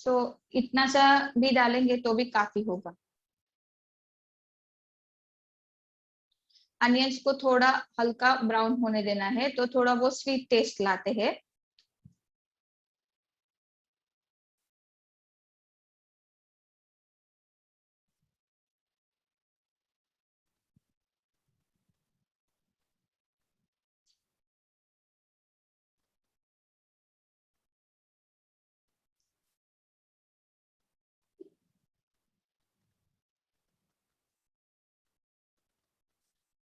Speaker 2: So इतना सा भी डालेंगे तो भी काफी होगा। अनियंस को थोड़ा हल्का ब्राउन होने देना है, तो थोड़ा वो स्वीट टेस्ट लाते हैं।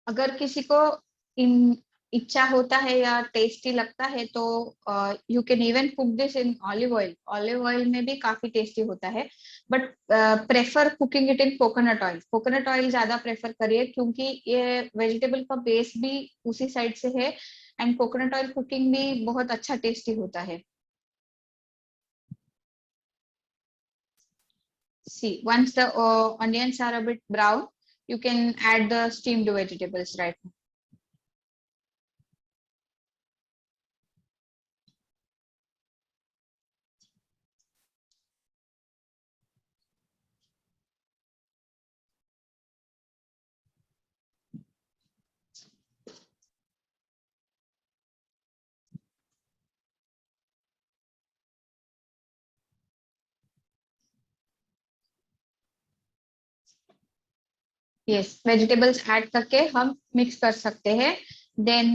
Speaker 2: अगर किसी को इन इच्छा होता है या टेस्टी लगता है तो you can even cook this in olive oil. Olive oil में भी काफी टेस्टी होता है, but prefer cooking it in coconut oil. Coconut oil ज्यादा प्रेफर करिए, क्योंकि ये वेजिटेबल का बेस भी उसी साइड से है, एंड कोकोनट ऑयल कुकिंग भी बहुत अच्छा टेस्टी होता है। See, once the onions are a bit brown, you can add the steamed vegetables right now. Yes, vegetables add करके हम mix कर सकते हैं। Then,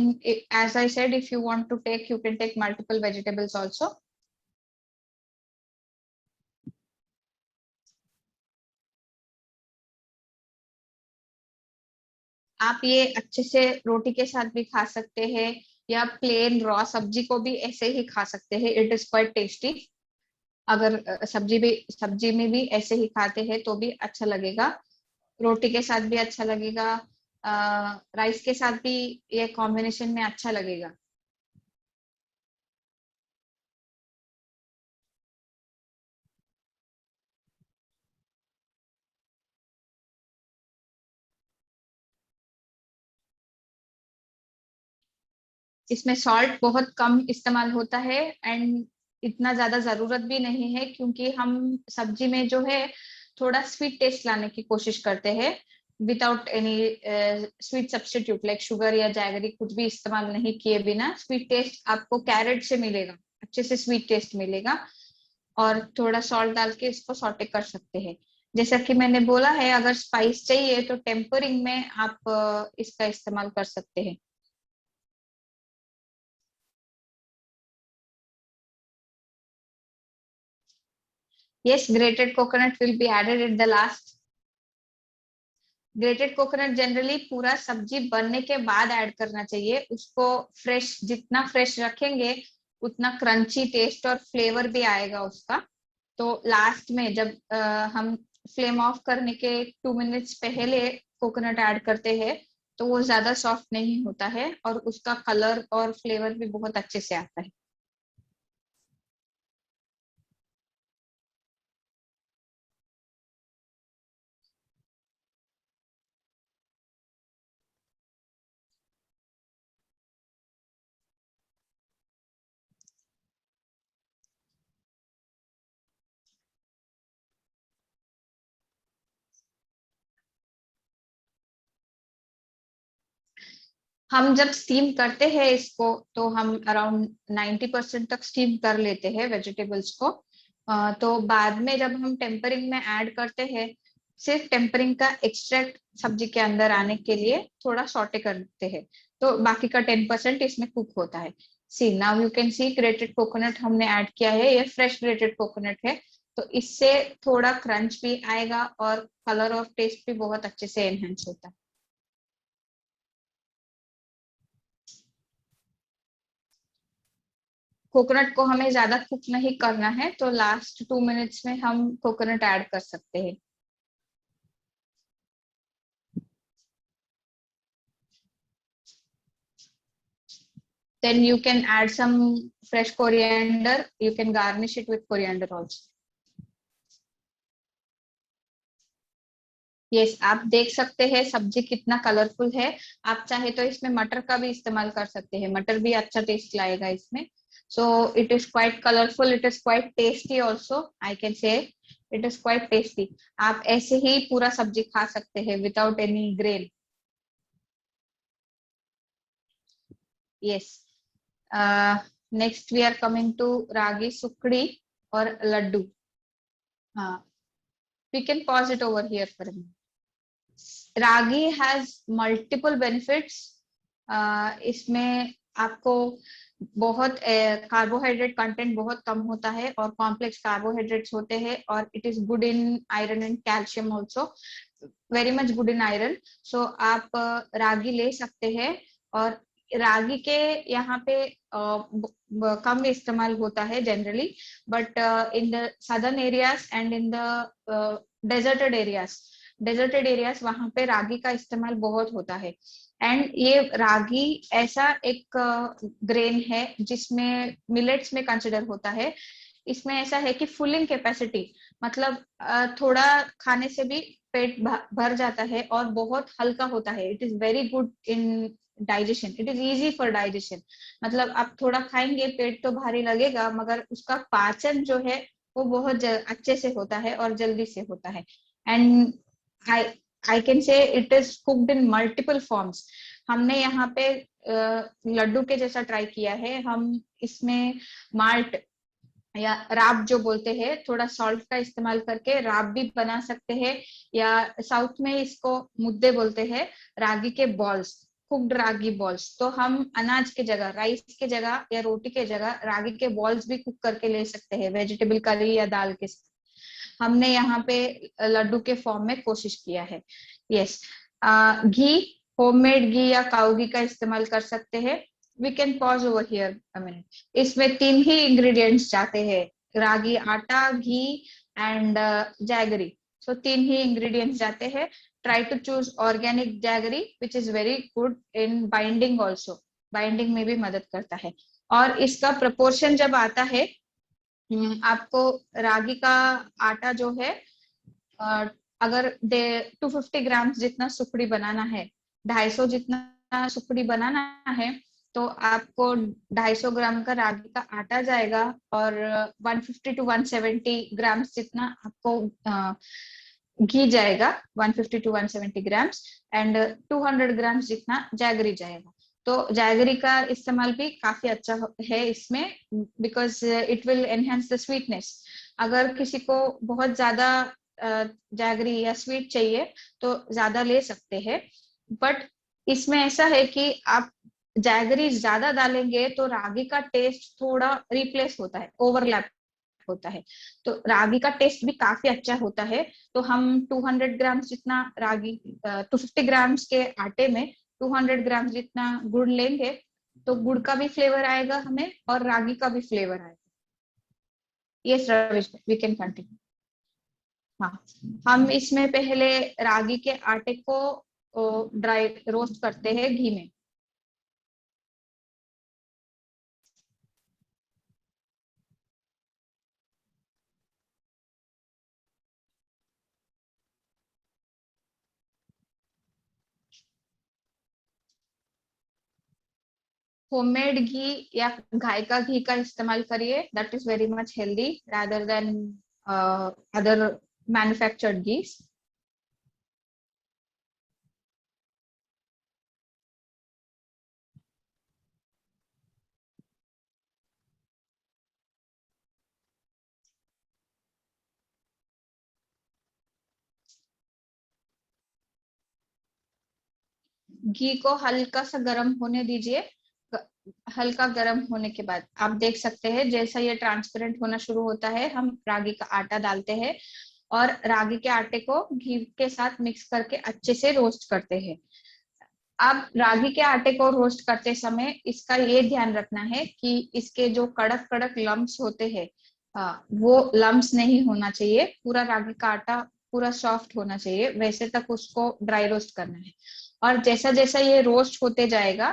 Speaker 2: as I said, if you want to take, you can take multiple vegetables also. आप ये अच्छे से रोटी के साथ भी खा सकते हैं, या प्लेन रॉ सब्जी को भी ऐसे ही खा सकते हैं। It is quite tasty. अगर सब्जी में भी ऐसे ही खाते हैं तो भी अच्छा लगेगा, रोटी के साथ भी अच्छा लगेगा, राइस के साथ भी ये कॉम्बिनेशन में अच्छा लगेगा। इसमें सॉल्ट बहुत कम इस्तेमाल होता है, एंड इतना ज्यादा जरूरत भी नहीं है, क्योंकि हम सब्जी में जो है थोड़ा स्वीट टेस्ट लाने की कोशिश करते हैं, without any sweet substitute like sugar या जैगरी कुछ भी इस्तेमाल नहीं किए बिना स्वीट टेस्ट आपको कैरेट से मिलेगा, अच्छे से स्वीट टेस्ट मिलेगा। और थोड़ा सॉल्ट डाल के इसको सॉटे कर सकते हैं। जैसा कि मैंने बोला है, अगर स्पाइस चाहिए तो टेम्परिंग में आप इसका इस्तेमाल कर सकते हैं। Yes, grated coconut will be added at the last. Grated coconut generally पूरा सब्जी बनने के बाद ऐड करना चाहिए। उसको फ्रेश, जितना फ्रेश रखेंगे उतना क्रंची टेस्ट और फ्लेवर भी आएगा उसका। तो लास्ट में जब हम फ्लेम ऑफ करने के 2 मिनट्स पहले कोकोनट ऐड करते हैं तो वो ज्यादा सॉफ्ट नहीं होता है और उसका कलर और फ्लेवर भी बहुत अच्छे से आता है। हम जब स्टीम करते हैं इसको तो हम अराउंड 90% तक स्टीम कर लेते हैं वेजिटेबल्स को। तो बाद में जब हम टेम्परिंग में ऐड करते हैं, सिर्फ टेम्परिंग का एक्सट्रैक्ट सब्जी के अंदर आने के लिए थोड़ा सॉटे करते हैं, तो बाकी का 10% इसमें कुक होता है। See now you can see grated coconut हमने ऐड किया है, ये फ्रेश ग्रेटेड कोकोनट है, तो इससे थोड़ा क्रंच भी आएगा और कलर और टेस्ट भी बहुत अच्छे से एनहेंस होता है। कोकोनट को हमें ज्यादा कुक नहीं करना है, तो लास्ट 2 मिनट्स में हम कोकोनट ऐड कर सकते हैं। Then you can add some fresh coriander. You can garnish it with coriander also. Yes, आप देख सकते हैं सब्जी कितना कलरफुल है। आप चाहे तो इसमें मटर का भी इस्तेमाल कर सकते हैं, मटर भी अच्छा टेस्ट लाएगा इसमें। So it is quite colourful, it is quite tasty also, I can say it is quite tasty. आप ऐसे ही पूरा सब्जी खा सकते हैं without any grain. Yes, next we are coming to ragi sukhdi और लड्डू। हाँ, we can pause it over here for a minute. Ragi has multiple benefits. इसमें आपको बहुत कार्बोहाइड्रेट कंटेंट बहुत कम होता है और कॉम्प्लेक्स कार्बोहाइड्रेट्स होते हैं, और it is good in iron and calcium also, very much good in iron. So आप रागी ले सकते हैं, और रागी के यहाँ पे कम इस्तेमाल होता है generally, but in the southern areas and in the deserted areas वहां पे रागी का इस्तेमाल बहुत होता है। एंड ये रागी ऐसा एक ग्रेन है जिसमें मिलेट्स में कंसिडर होता है। इसमें ऐसा है कि फुलिंग कैपेसिटी, मतलब थोड़ा खाने से भी पेट भर जाता है और बहुत हल्का होता है। It is very good in digestion, it is easy for digestion. मतलब आप थोड़ा खाएंगे पेट तो भारी लगेगा, मगर उसका पाचन जो है वो बहुत अच्छे से होता है और जल्दी से होता है। And I I can say it is cooked in multiple forms. हमने यहाँ पे लड्डू के जैसा ट्राई किया है। हम इसमें माल्ट या राब जो बोलते हैं, थोड़ा सॉल्ट का इस्तेमाल करके राब भी बना सकते हैं, या साउथ में इसको मुद्दे बोलते हैं, रागी के बॉल्स, कुक्ड रागी बॉल्स। तो हम अनाज के जगह, राइस के जगह या रोटी के जगह रागी के बॉल्स भी कुक करके ले सकते हैं वेजिटेबल करी या दाल के साथ। हमने यहाँ पे लड्डू के फॉर्म में कोशिश किया है। यस, घी, होममेड घी या काऊ घी का इस्तेमाल कर सकते हैं। We can pause over here a minute. इसमें 3 ही इंग्रेडिएंट्स जाते हैं, ragi atta, ghee and jaggery. So 3 ही इंग्रेडिएंट्स जाते हैं। Try to choose organic jaggery which is very good in binding also, binding में भी मदद करता है। और इसका प्रपोर्शन जब आता है, आपको रागी का आटा जो है, अगर 250 ग्राम जितना सुखड़ी बनाना है, 250 जितना सुखड़ी बनाना है, तो आपको 250 ग्राम का रागी का आटा जाएगा, और 150 टू 170 ग्राम जितना आपको घी जाएगा, 150 टू 170 ग्राम्स, एंड 200 ग्राम्स जितना जैगरी जाएगा। तो जैगरी का इस्तेमाल भी काफी अच्छा है इसमें, because it will enhance the sweetness. अगर किसी को बहुत ज्यादा जैगरी या स्वीट चाहिए तो ज्यादा ले सकते हैं, बट इसमें ऐसा है कि आप जैगरी ज्यादा डालेंगे तो रागी का टेस्ट थोड़ा रिप्लेस होता है, ओवरलैप होता है। तो रागी का टेस्ट भी काफी अच्छा होता है। तो हम 200 ग्राम जितना रागी, 250 ग्राम्स के आटे में 200 ग्राम जितना गुड़ लेंगे, तो गुड़ का भी फ्लेवर आएगा हमें और रागी का भी फ्लेवर आएगा। Yes Ravish, we can continue. हाँ, हम इसमें पहले रागी के आटे को ड्राई रोस्ट करते हैं घी में। होममेड घी या गाय का घी का इस्तेमाल करिए, that is very much healthy rather than other manufactured ghee. Ghee को हल्का सा गर्म होने दीजिए। हल्का गर्म होने के बाद आप देख सकते हैं जैसा ये ट्रांसपेरेंट होना शुरू होता है, हम रागी का आटा डालते हैं और रागी के आटे को घी के साथ मिक्स करके अच्छे से रोस्ट करते हैं। आप रागी के आटे को रोस्ट करते समय इसका ये ध्यान रखना है कि इसके जो कड़क कड़क लम्स होते हैं, वो लम्स नहीं होना चाहिए। पूरा रागी का आटा पूरा सॉफ्ट होना चाहिए, वैसे तक उसको ड्राई रोस्ट करना है। और जैसा जैसा ये रोस्ट होते जाएगा,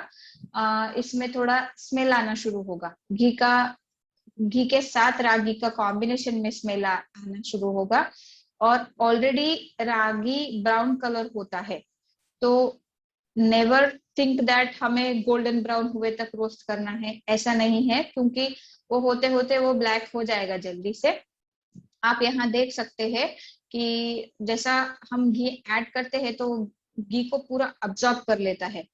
Speaker 2: इसमें थोड़ा स्मेल आना शुरू होगा। घी के साथ रागी का कॉम्बिनेशन में स्मेल आना शुरू होगा। और ऑलरेडी रागी ब्राउन कलर होता है, तो नेवर थिंक दैट हमें गोल्डन ब्राउन हुए तक रोस्ट करना है, ऐसा नहीं है, क्योंकि वो होते होते वो ब्लैक हो जाएगा जल्दी से। आप यहाँ देख सकते हैं कि जैसा हम घी ऐड करते हैं तो घी को पूरा अब्सॉर्ब कर लेता है।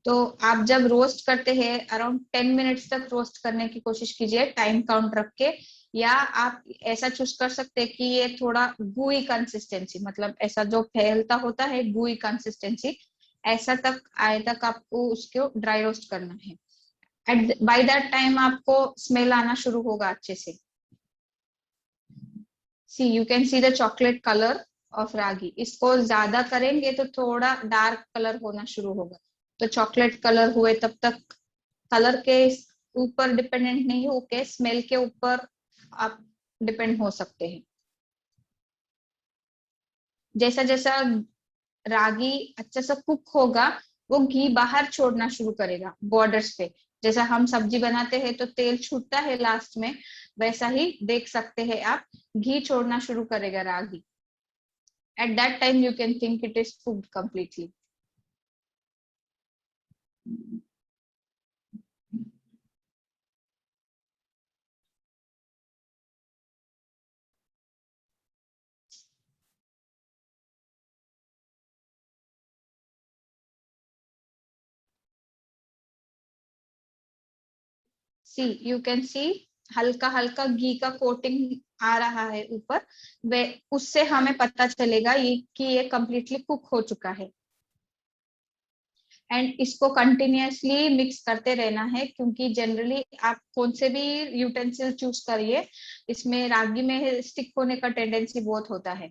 Speaker 2: तो आप जब रोस्ट करते हैं अराउंड 10 मिनट्स तक रोस्ट करने की कोशिश कीजिए, टाइम काउंट रख के। या आप ऐसा चूज कर सकते हैं कि ये थोड़ा गुई कंसिस्टेंसी, मतलब ऐसा जो फैलता होता है गुई कंसिस्टेंसी, ऐसा तक आए तक आपको उसको ड्राई रोस्ट करना है। एट बाय दैट टाइम आपको स्मेल आना शुरू होगा अच्छे से। See you can see the chocolate colour of ragi. इसको ज्यादा करेंगे तो थोड़ा डार्क कलर होना शुरू होगा। तो चॉकलेट कलर हुए तब तक, कलर के ऊपर डिपेंडेंट नहीं होके स्मेल के ऊपर आप डिपेंड हो सकते हैं। जैसा जैसा रागी अच्छा सा कुक होगा, वो घी बाहर छोड़ना शुरू करेगा बॉर्डर्स पे। जैसा हम सब्जी बनाते हैं तो तेल छूटता है लास्ट में, वैसा ही देख सकते हैं आप, घी छोड़ना शुरू करेगा रागी। At that time, you can think it is cooked completely. See, you can see हल्का हल्का घी का कोटिंग आ रहा है ऊपर। वे उससे हमें पता चलेगा ये कि ये कम्प्लीटली कुक हो चुका है। एंड इसको कंटिन्यूअसली मिक्स करते रहना है, क्योंकि जनरली आप कौन से भी यूटेंसिल चूज करिए, इसमें रागी में स्टिक होने का टेंडेंसी बहुत होता है।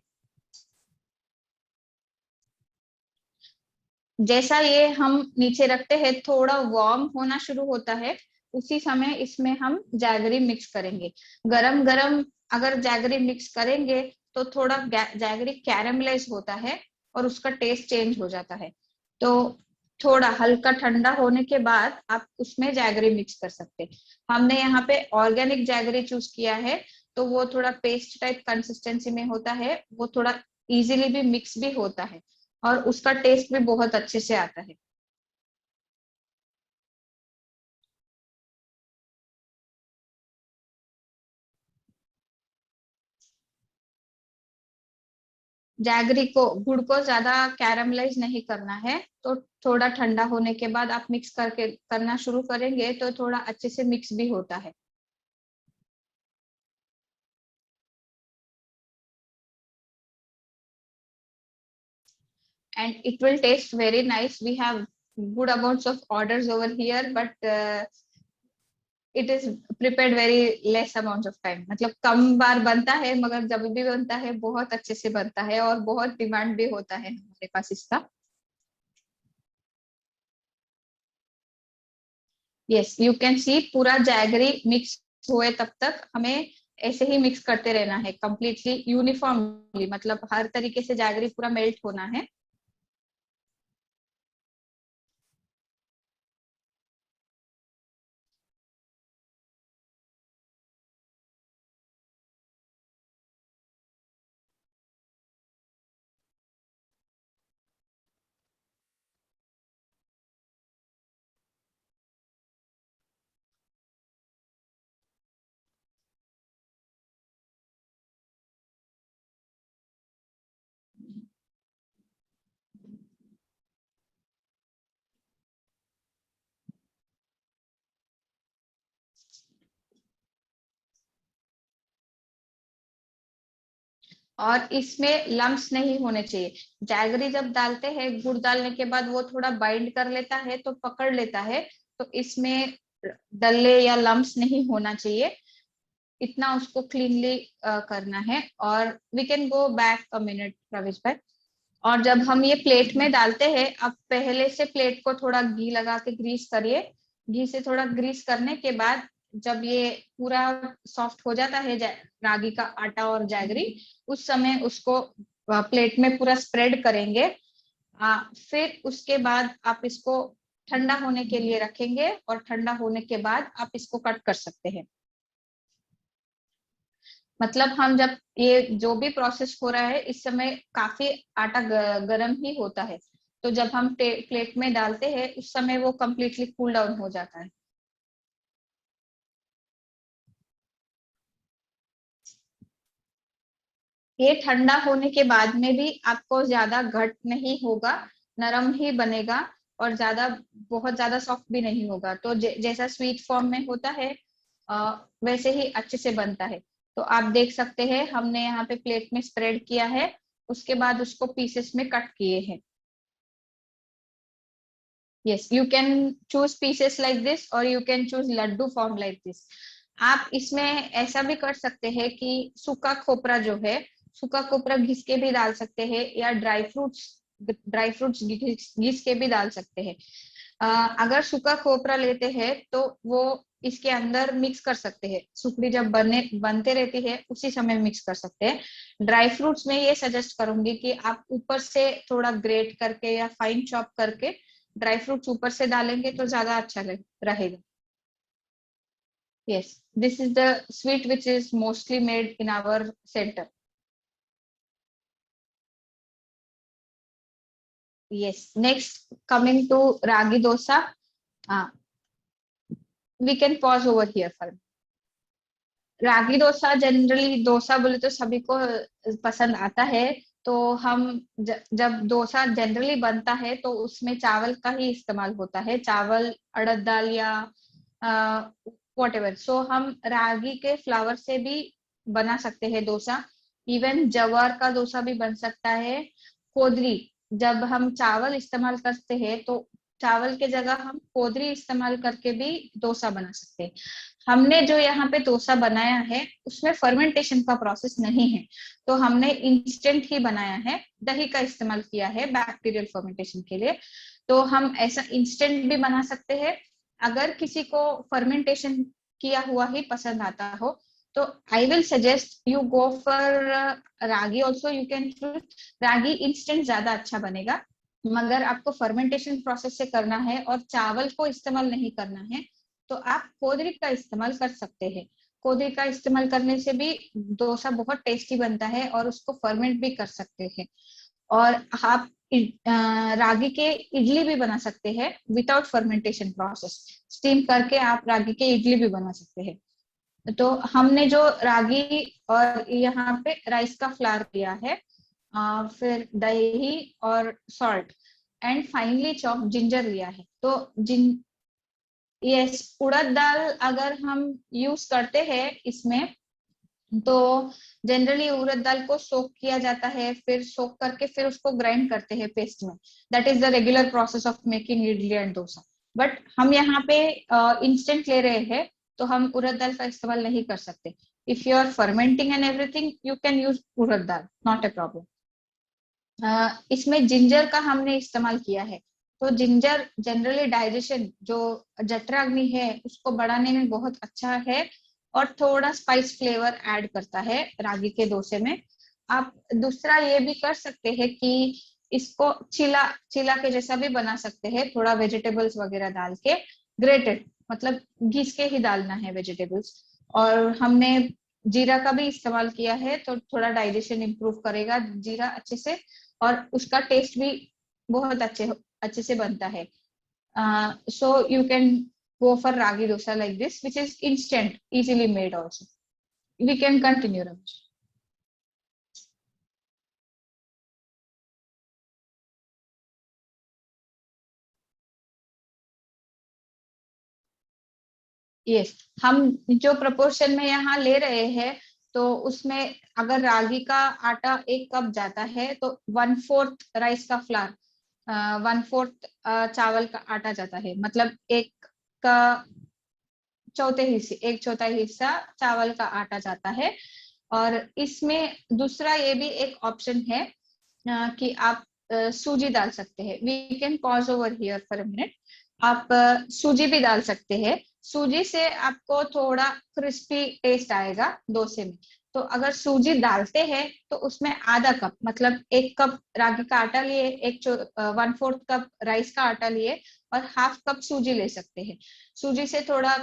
Speaker 2: जैसा ये हम नीचे रखते हैं थोड़ा वार्म होना शुरू होता है, उसी समय इसमें हम जैगरी मिक्स करेंगे। गरम गरम अगर जैगरी मिक्स करेंगे तो थोड़ा जैगरी कैरमलाइज होता है और उसका टेस्ट चेंज हो जाता है। तो थोड़ा हल्का ठंडा होने के बाद आप उसमें जैगरी मिक्स कर सकते हैं। हमने यहाँ पे ऑर्गेनिक जैगरी चूज किया है, तो वो थोड़ा पेस्ट टाइप कंसिस्टेंसी में होता है, वो थोड़ा इजीली भी मिक्स भी होता है और उसका टेस्ट भी बहुत अच्छे से आता है। जैगरी को, गुड़ को ज्यादा कैरमलाइज नहीं करना है, तो थोड़ा ठंडा होने के बाद आप मिक्स करके करना शुरू करेंगे तो थोड़ा अच्छे से मिक्स भी होता है। And it will taste very nice. We have good amounts of orders over here, but it is prepared very less amount of time। मतलब कम बार बनता है, मगर जब भी बनता है बहुत अच्छे से बनता है और बहुत डिमांड भी होता है हमारे पास इसका। यस, यू कैन सी पूरा जैगरी मिक्स हुए तब तक हमें ऐसे ही मिक्स करते रहना है कंप्लीटली यूनिफॉर्मली, मतलब हर तरीके से जैगरी पूरा मेल्ट होना है। और इसमें लम्स नहीं होने चाहिए। जैगरी जब डालते हैं, गुड़ डालने के बाद वो थोड़ा बाइंड कर लेता है, तो पकड़ लेता है, तो इसमें डल्ले या लम्स नहीं होना चाहिए। इतना उसको क्लीनली करना है। और we can go back a minute Pravesh भाई। और जब हम ये प्लेट में डालते हैं, अब पहले से प्लेट को थोड़ा घी लगा के ग्रीस करिए। घी से थोड़ा ग्रीस करने के बाद जब ये पूरा सॉफ्ट हो जाता है रागी का आटा और जैगरी, उस समय उसको प्लेट में पूरा स्प्रेड करेंगे। फिर उसके बाद आप इसको ठंडा होने के लिए रखेंगे, और ठंडा होने के बाद आप इसको कट कर सकते हैं। मतलब हम जब ये जो भी प्रोसेस हो रहा है, इस समय काफी आटा गर्म ही होता है, तो जब हम प्लेट में डालते हैं उस समय वो कम्प्लीटली कूल डाउन हो जाता है। ये ठंडा होने के बाद में भी आपको ज्यादा घट नहीं होगा, नरम ही बनेगा, और बहुत ज्यादा सॉफ्ट भी नहीं होगा। तो जैसा स्वीट फॉर्म में होता है वैसे ही अच्छे से बनता है। तो आप देख सकते हैं हमने यहाँ पे प्लेट में स्प्रेड किया है, उसके बाद उसको पीसेस में कट किए हैं। Yes, you can choose pieces like this or you can choose laddu form like this. आप इसमें ऐसा भी कर सकते हैं कि सूखा खोपरा जो है, सूखा खोपरा घिस के भी डाल सकते हैं, या ड्राई फ्रूट्स घिस के भी डाल सकते हैं। अगर सूखा खोपरा लेते हैं तो वो इसके अंदर मिक्स कर सकते हैं, सुखड़ी जब बनते रहती है उसी समय मिक्स कर सकते हैं। ड्राई फ्रूट्स में ये सजेस्ट करूंगी कि आप ऊपर से थोड़ा ग्रेट करके या फाइन चॉप करके ड्राई फ्रूट्स ऊपर से डालेंगे तो ज्यादा अच्छा रहेगा। Yes, this is the sweet which is mostly made in our center. Yes, next coming to ragi dosa. uh, we can pause over here for ragi dosa. Generally dosa बोले तो सभी को पसंद आता है। तो हम जब डोसा जनरली बनता है तो उसमें चावल का ही इस्तेमाल होता है, चावल, अड़द दाल या वॉट एवर। सो हम रागी के फ्लावर से भी बना सकते हैं डोसा। इवन जवार का डोसा भी बन सकता है। कोदरी, जब हम चावल इस्तेमाल करते हैं तो चावल के जगह हम कोदरी इस्तेमाल करके भी डोसा बना सकते हैं। हमने जो यहाँ पे डोसा बनाया है उसमें फर्मेंटेशन का प्रोसेस नहीं है, तो हमने इंस्टेंट ही बनाया है, दही का इस्तेमाल किया है बैक्टीरियल फर्मेंटेशन के लिए। तो हम ऐसा इंस्टेंट भी बना सकते हैं। अगर किसी को फर्मेंटेशन किया हुआ ही पसंद आता हो तो I will suggest you go for ragi also. You can choose ragi, instant ज्यादा अच्छा बनेगा। मगर आपको फर्मेंटेशन प्रोसेस से करना है और चावल को इस्तेमाल नहीं करना है तो आप कोदरी का इस्तेमाल कर सकते हैं। कोदरी का इस्तेमाल करने से भी डोसा बहुत टेस्टी बनता है और उसको फर्मेंट भी कर सकते हैं। और आप रागी के इडली भी बना सकते हैं विदाउट फर्मेंटेशन प्रोसेस। स्टीम करके आप रागी के इडली भी बना सकते हैं। तो हमने जो रागी और यहाँ पे राइस का फ्लावर लिया है, फिर दही और salt and finally chop ginger लिया है। तो यस, उड़द दाल अगर हम यूज करते हैं इसमें तो जनरली उड़द दाल को सोक किया जाता है, फिर सोक करके फिर उसको ग्राइंड करते हैं पेस्ट में। That is the regular process of making idli and dosa. But हम यहाँ पे इंस्टेंट ले रहे हैं तो हम उड़द दाल का इस्तेमाल नहीं कर सकते। If you are fermenting and everything you can use urad dal, not a problem. इसमें जिंजर का हमने इस्तेमाल किया है। तो जिंजर जनरली डाइजेशन, जो जठराग्नि है उसको बढ़ाने में बहुत अच्छा है और थोड़ा स्पाइस फ्लेवर ऐड करता है रागी के डोसे में। आप दूसरा ये भी कर सकते हैं कि इसको चिला चिला के जैसा भी बना सकते हैं, थोड़ा वेजिटेबल्स वगैरह डाल के, ग्रेटेड मतलब घिस के ही डालना है वेजिटेबल्स। और हमने जीरा का भी इस्तेमाल किया है तो थोड़ा डाइजेशन इंप्रूव करेगा जीरा अच्छे से, और उसका टेस्ट भी बहुत अच्छे से बनता है। So you can go for ragi dosa like this which is instant, easily made also. We can continue, Ramesh. Yes, हम जो proportion में यहाँ ले रहे हैं तो उसमें अगर रागी का आटा 1 कप जाता है तो 1/4 राइस का फ्लावर, 1/4 चावल का आटा जाता है, मतलब का चौथे हिस्से, 1/4 हिस्सा चावल का आटा जाता है। और इसमें दूसरा ये भी एक ऑप्शन है कि आप सूजी डाल सकते हैं। We can pause over here for a minute. आप सूजी भी डाल सकते हैं। सूजी से आपको थोड़ा क्रिस्पी टेस्ट आएगा डोसे में। तो अगर सूजी डालते हैं तो उसमें आधा कप, मतलब 1 कप रागी का आटा लिए, 1/4 कप राइस का आटा लिए और हाफ कप सूजी ले सकते हैं। सूजी से थोड़ा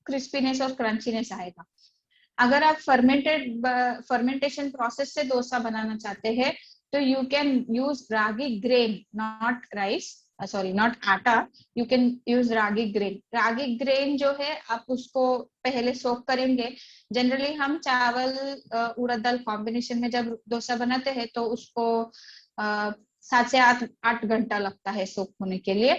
Speaker 2: क्रिस्पीनेस और क्रंचीनेस आएगा। अगर आप फर्मेंटेशन प्रोसेस से डोसा बनाना चाहते हैं तो you can use ragi grain, not rice, sorry not atta, you can use ragi grain. Ragi grain जो है आप उसको पहले सोक करेंगे। जनरली हम चावल उड़द दाल कॉम्बिनेशन में जब डोसा बनाते हैं तो उसको 7 से 8 घंटा लगता है सोक होने के लिए।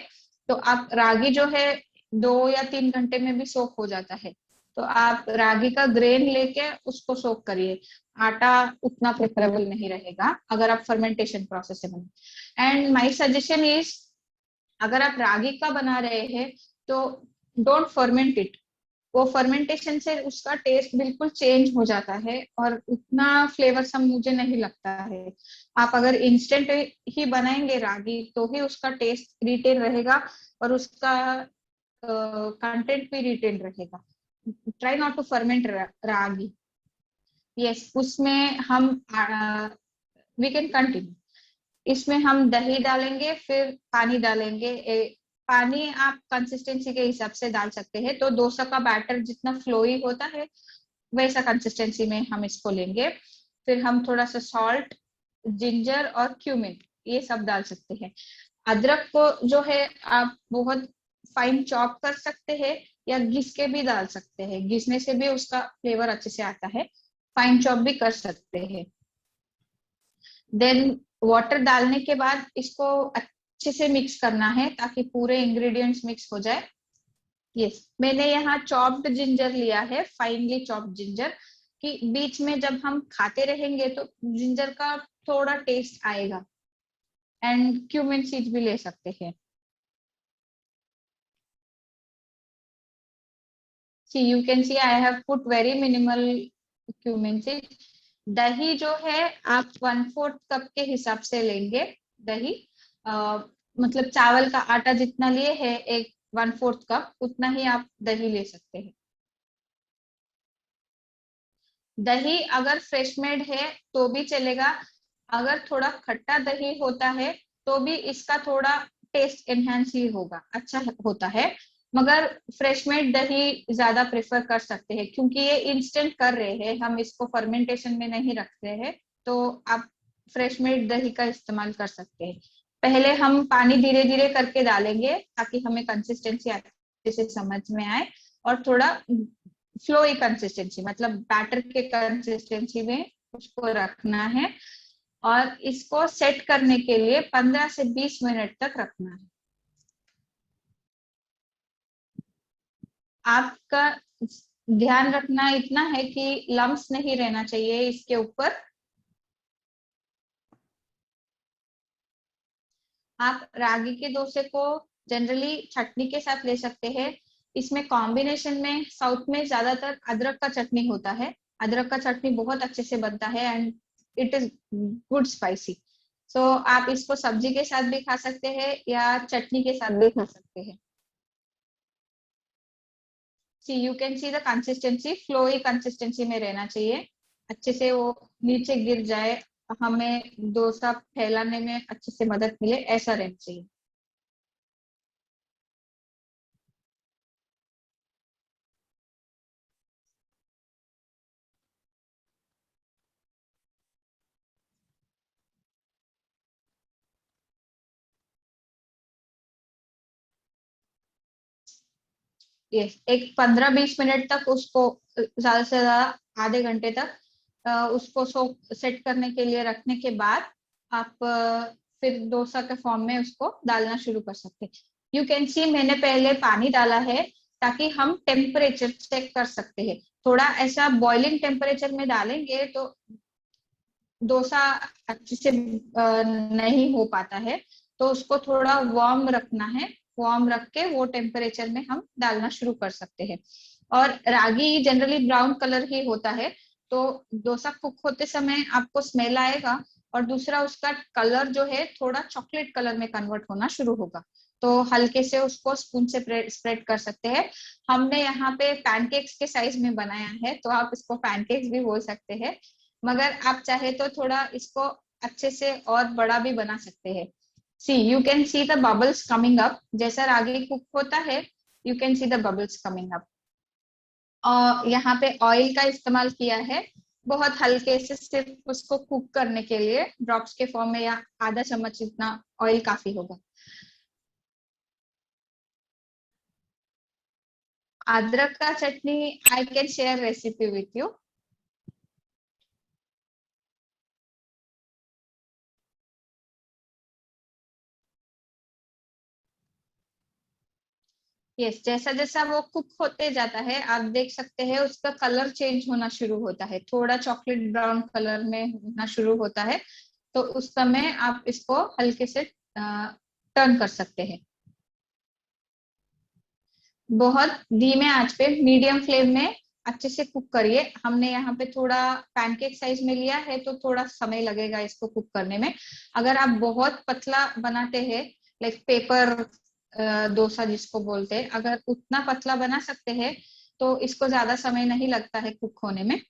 Speaker 2: तो आप रागी जो है 2 या 3 घंटे में भी सोक हो जाता है। तो आप रागी का ग्रेन लेके उसको सोक करिए। आटा उतना प्रेफरेबल नहीं रहेगा अगर आप फर्मेंटेशन प्रोसेस से बना। एंड माय सजेशन इज, अगर आप रागी का बना रहे हैं तो डोंट फर्मेंट इट। वो फर्मेंटेशन से उसका टेस्ट बिल्कुल चेंज हो जाता है और उतना फ्लेवर सम मुझे नहीं लगता है। आप अगर इंस्टेंट ही बनाएंगे रागी तो ही उसका टेस्ट रिटेन रहेगा और उसका कंटेंट भी रिटेन रहेगा। Try not to ferment ragi. Yes, उसमें हम वी कैन कंटिन्यू। इसमें हम दही डालेंगे, फिर पानी डालेंगे। पानी आप कंसिस्टेंसी के हिसाब से डाल सकते हैं। तो डोसा का बैटर जितना फ्लोई होता है वैसा कंसिस्टेंसी में हम इसको लेंगे। फिर हम थोड़ा सा सॉल्ट, जिंजर और क्यूमिन ये सब डाल सकते हैं। अदरक को जो है आप बहुत फाइन चॉप कर सकते हैं या घिस के भी डाल सकते हैं। घिसने से भी उसका फ्लेवर अच्छे से आता है। फाइन चॉप भी कर सकते हैं। देन वाटर डालने के बाद इसको अच्छे से मिक्स करना है ताकि पूरे इंग्रेडिएंट्स मिक्स हो जाए। यस, मैंने यहाँ चॉप्ड जिंजर लिया है, फाइनली चॉप्ड जिंजर, कि बीच में जब हम खाते रहेंगे तो जिंजर का थोड़ा टेस्ट आएगा। एंड क्यूमिन सीड्स भी ले सकते हैं। See you can see I have put very minimal cumin seeds. दही जो है आप 1/4 कप के हिसाब से लेंगे। दही मतलब चावल का आटा जितना लिए है, 1/4 कप उतना ही आप दही ले सकते हैं। दही अगर फ्रेश मेड है तो भी चलेगा। अगर थोड़ा खट्टा दही होता है तो भी इसका थोड़ा टेस्ट एनहांस ही होगा, अच्छा होता है। मगर फ्रेश मेड दही ज्यादा प्रेफर कर सकते हैं क्योंकि ये इंस्टेंट कर रहे हैं, हम इसको फर्मेंटेशन में नहीं रखते हैं। तो आप फ्रेश मेड दही का इस्तेमाल कर सकते हैं। पहले हम पानी धीरे धीरे करके डालेंगे ताकि हमें कंसिस्टेंसी अच्छे से समझ में आए और थोड़ा फ्लोई कंसिस्टेंसी, मतलब बैटर के कंसिस्टेंसी में उसको रखना है। और इसको सेट करने के लिए 15 से 20 मिनट तक रखना है। आपका ध्यान रखना इतना है कि लम्स नहीं रहना चाहिए इसके ऊपर। आप रागी के डोसे को जनरली चटनी के साथ ले सकते हैं। इसमें कॉम्बिनेशन में साउथ में ज्यादातर अदरक का चटनी होता है। अदरक का चटनी बहुत अच्छे से बनता है and it is good spicy. So आप इसको सब्जी के साथ भी खा सकते हैं या चटनी के साथ भी खा सकते हैं। See you can see the consistency, flowy consistency में रहना चाहिए, अच्छे से वो नीचे गिर जाए, हमें डोसा फैलाने में अच्छे से मदद मिले, ऐसा रहना चाहिए। यस, एक 15-20 मिनट तक उसको, ज्यादा से ज्यादा आधे घंटे तक उसको सेट करने के लिए रखने के बाद आप फिर डोसा के फॉर्म में उसको डालना शुरू कर सकते हैं। यू कैन सी मैंने पहले पानी डाला है ताकि हम टेम्परेचर चेक कर सकते हैं। थोड़ा ऐसा बॉइलिंग टेम्परेचर में डालेंगे तो डोसा अच्छे से नहीं हो पाता है। तो उसको थोड़ा वार्म रखना है, वार्म रख के वो टेम्परेचर में हम डालना शुरू कर सकते हैं। और रागी जनरली ब्राउन कलर ही होता है, तो डोसा कुक होते समय आपको स्मेल आएगा। और दूसरा उसका कलर जो है थोड़ा चॉकलेट कलर में कन्वर्ट होना शुरू होगा, तो हल्के से उसको स्पून से स्प्रेड कर सकते हैं। हमने यहाँ पे पैनकेक्स के साइज में बनाया है, तो आप इसको पैनकेक्स भी बोल सकते हैं, मगर आप चाहे तो थोड़ा इसको अच्छे से और बड़ा भी बना सकते हैं। See you can see the bubbles coming up, जैसा रागी कुक होता है you can see the bubbles coming up. और यहाँ पे ऑयल का इस्तेमाल किया है, बहुत हल्के से, सिर्फ उसको कुक करने के लिए ड्रॉप्स के फॉर्म में, या आधा चम्मच इतना ऑयल काफी होगा। अदरक का chutney I can share recipe with you. Yes, जैसा जैसा वो कुक होते जाता है आप देख सकते हैं उसका कलर चेंज होना शुरू होता है, थोड़ा चॉकलेट ब्राउन कलर में होना शुरू होता है। तो उस समय आप इसको हल्के से टर्न कर सकते हैं। बहुत धीमे आंच पे, मीडियम फ्लेम में अच्छे से कुक करिए। हमने यहाँ पे थोड़ा पैनकेक साइज में लिया है तो थोड़ा समय लगेगा इसको कुक करने में। अगर आप बहुत पतला बनाते हैं, लाइक पेपर डोसा जिसको बोलते हैं, अगर उतना पतला बना सकते हैं तो इसको ज्यादा समय नहीं लगता है कुक होने में।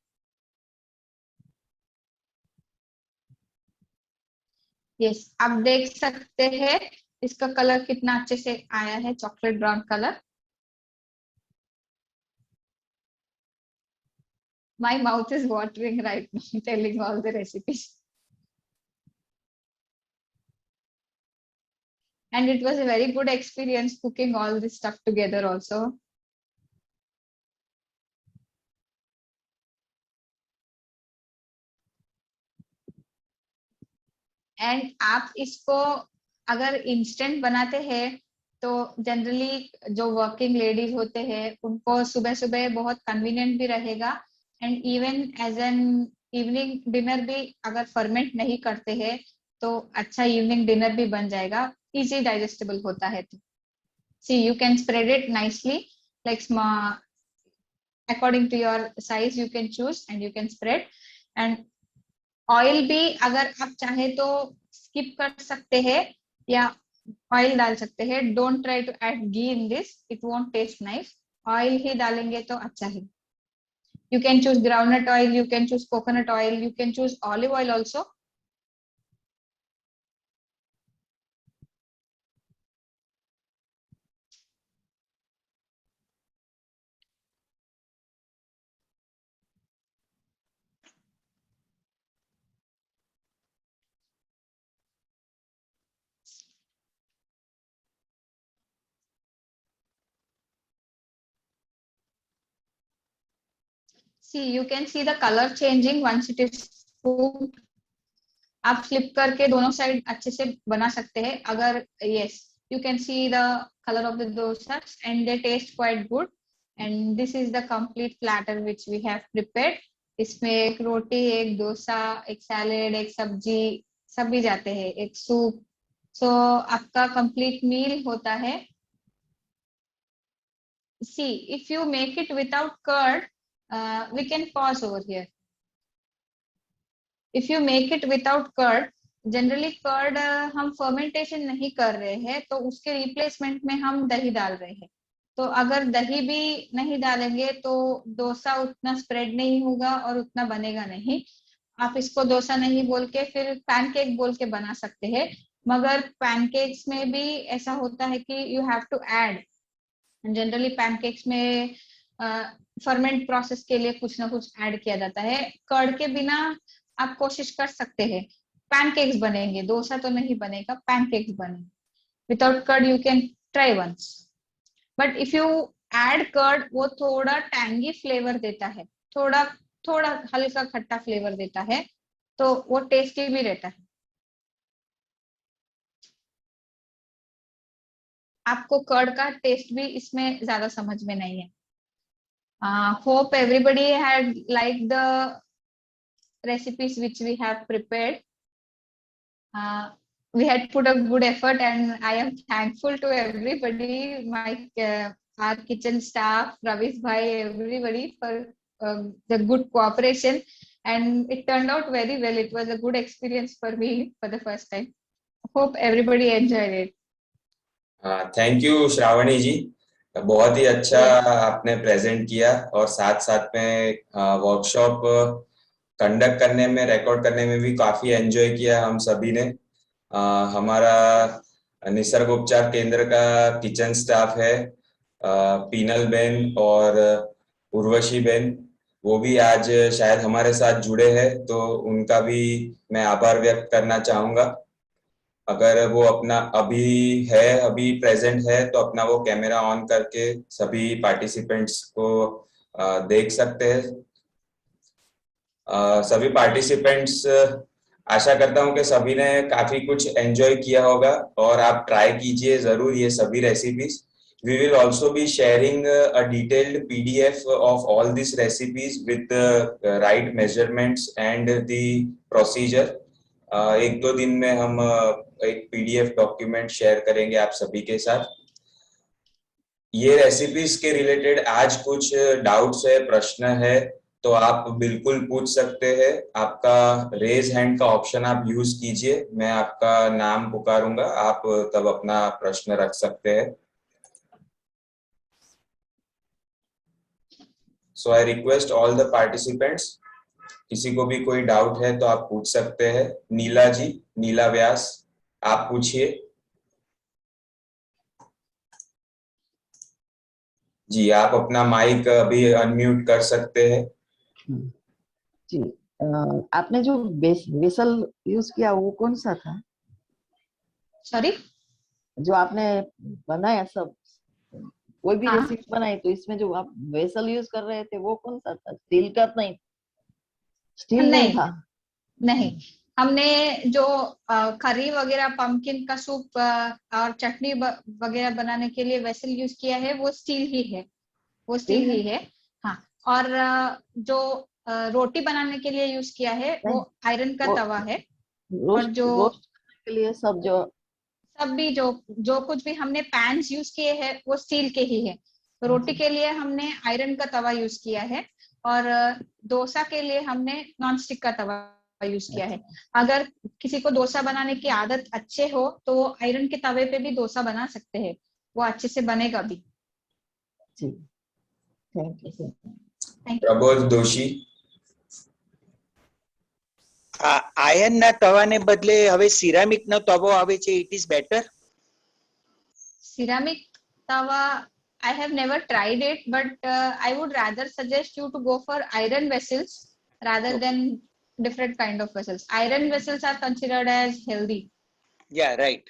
Speaker 2: यस, आप देख सकते हैं इसका कलर कितना अच्छे से आया है, chocolate brown colour. My mouth is watering right now telling all the recipes. And it was a very good experience cooking all this stuff together also. And आप इसको अगर इंस्टेंट बनाते हैं तो जनरली जो वर्किंग लेडीज होते हैं उनको सुबह सुबह बहुत कन्वीनियंट भी रहेगा। And even as an evening dinner भी अगर फर्मेंट नहीं करते हैं तो अच्छा इवनिंग डिनर भी बन जाएगा, इजी डाइजेस्टेबल होता है। तो see you can spread it nicely, like according to your size you can choose and you can spread. And oil भी अगर आप चाहे तो स्किप कर सकते हैं या ऑयल डाल सकते हैं। Don't try to add ghee in this, it won't taste nice. Oil ही डालेंगे तो अच्छा है। You can choose groundnut oil, you can choose coconut oil, you can choose olive oil also. See you can see the colour changing once it is cooked. आप flip करके दोनों side अच्छे से बना सकते हैं। अगर yes, you can see the colour of the dosa and they test quite good. And this is the complete platter which we have prepared. इसमें एक रोटी, एक डोसा, एक सैलेड, एक सब्जी, सभी जाते हैं, एक सूप। सो आपका कंप्लीट मील होता है। See if you make it without curd, we can pause over here. If you make it without curd, generally curd हम फर्मेंटेशन नहीं कर रहे हैं तो उसके रिप्लेसमेंट में हम दही डाल रहे हैं। तो अगर दही भी नहीं डालेंगे तो डोसा उतना स्प्रेड नहीं होगा और उतना बनेगा नहीं। आप इसको डोसा नहीं बोल के फिर पैनकेक बोल के बना सकते हैं। मगर पैनकेक्स में भी ऐसा होता है कि you have to add, generally pancakes में फर्मेंट प्रोसेस के लिए कुछ ना कुछ ऐड किया जाता है। कर्ड के बिना आप कोशिश कर सकते हैं, पैनकेक्स बनेंगे, डोसा तो नहीं बनेगा, पैनकेक्स बनेंगे। Without curd you can try once, but if you add curd वो थोड़ा टैंगी फ्लेवर देता है, थोड़ा थोड़ा हल्का खट्टा फ्लेवर देता है, तो वो टेस्टी भी रहता है। आपको कर्ड का टेस्ट भी इसमें ज्यादा समझ में नहीं है। Hope everybody had liked the recipes which we have prepared. We had put a good effort, and I am thankful to everybody, my our kitchen staff, Ravish bhai, everybody for the good cooperation, and it turned out very well. It was a good experience for me for the first time. Hope everybody enjoyed it.
Speaker 1: Thank you Shravani ji, बहुत ही अच्छा
Speaker 2: Yes.
Speaker 1: आपने present किया और साथ साथ में workshop conduct करने में, रिकॉर्ड करने में भी काफी एंजॉय किया हम सभी ने। हमारा निसर्ग उपचार केंद्र का किचन स्टाफ है, पीनल बेन और उर्वशी बेन, वो भी आज शायद हमारे साथ जुड़े हैं, तो उनका भी मैं आभार व्यक्त करना चाहूंगा। अगर वो अपना अभी प्रेजेंट है तो अपना वो कैमरा ऑन करके सभी पार्टिसिपेंट्स को देख सकते हैं। सभी पार्टिसिपेंट्स, आशा करता हूं कि सभी ने काफी कुछ एंजॉय किया होगा और आप ट्राई कीजिए जरूर ये सभी recipes. We will also be sharing a detailed PDF of all these recipes with the right measurements and the procedure. एक दो दिन में हम एक PDF डॉक्यूमेंट शेयर करेंगे आप सभी के साथ। ये रेसिपीज के रिलेटेड आज कुछ डाउट्स है, प्रश्न है, तो आप बिल्कुल पूछ सकते हैं। आपका रेज हैंड का ऑप्शन आप यूज कीजिए, मैं आपका नाम पुकारूंगा, आप तब अपना प्रश्न रख सकते हैं। So I request all the participants, किसी को भी कोई डाउट है तो आप पूछ सकते हैं। नीला जी, नीला व्यास, आप पूछिए जी। आप अपना माइक अभी अनम्यूट कर सकते हैं
Speaker 3: जी। आपने जो वेसल यूज किया वो कौन सा था?
Speaker 2: सॉरी,
Speaker 3: जो आपने बनाया सब, कोई भी
Speaker 2: हाँ।
Speaker 3: रेसिपी बनाई तो इसमें जो आप वेसल यूज कर रहे थे वो कौन सा था? स्टील का नहीं? स्टील नहीं था?
Speaker 2: नहीं, हमने जो करी वगैरह, पंपकिन का सूप और चटनी वगैरह बनाने के लिए वेसल यूज किया है, वो स्टील ही है, वो स्टील ही है। हाँ, और जो रोटी बनाने के लिए यूज किया है वो आयरन का तवा है। और जो
Speaker 3: रोस्ट करने के लिए
Speaker 2: सब भी जो कुछ भी हमने पैन्स यूज किए हैं वो स्टील के ही है। तो रोटी के लिए हमने आयरन का तवा यूज किया है, और डोसा के लिए हमने नॉन स्टिक का तवा यूज किया है। अगर किसी को डोसा बनाने की आदत अच्छे हो तो वो आयरन के तवे पे भी डोसा बना सकते हैं, वो अच्छे से बनेगा भी।
Speaker 3: जी, थैंक यू।
Speaker 1: प्रबोध दोषी,
Speaker 4: આયર્નના તવાને બદલે હવે સિરામિકનો તવો આવે છે, it is better?
Speaker 2: Ceramic tawa, I have never tried it, but I would rather suggest you to go for iron vessels rather than different kind of vessels. Iron vessels are considered as healthy.
Speaker 4: Yeah, right.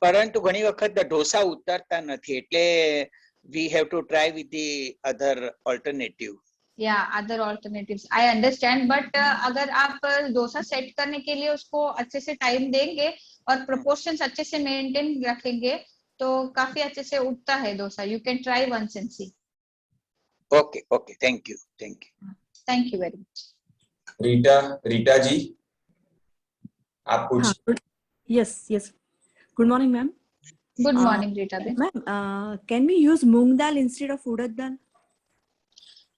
Speaker 4: પરંતુ ઘણી વખત ઢોસા ઉતરતા નથી, એટલે we have to try with the other alternative.
Speaker 2: Yeah, other alternatives I understand, but अगर आप dosa set करने के लिए उसको अच्छे से टाइम देंगे और प्रोपोर्शंस अच्छे से मेंटेन रखेंगे तो काफी अच्छे से उठता है dosa. You can try once and see.
Speaker 4: Okay okay, thank you, thank you,
Speaker 2: thank you very much.
Speaker 1: Rita ji, आप पूछ।
Speaker 5: Yes, yes. Good morning, ma'am.
Speaker 2: Good morning Rita Ben.
Speaker 5: Ma'am, can we use moong dal instead of urad dal?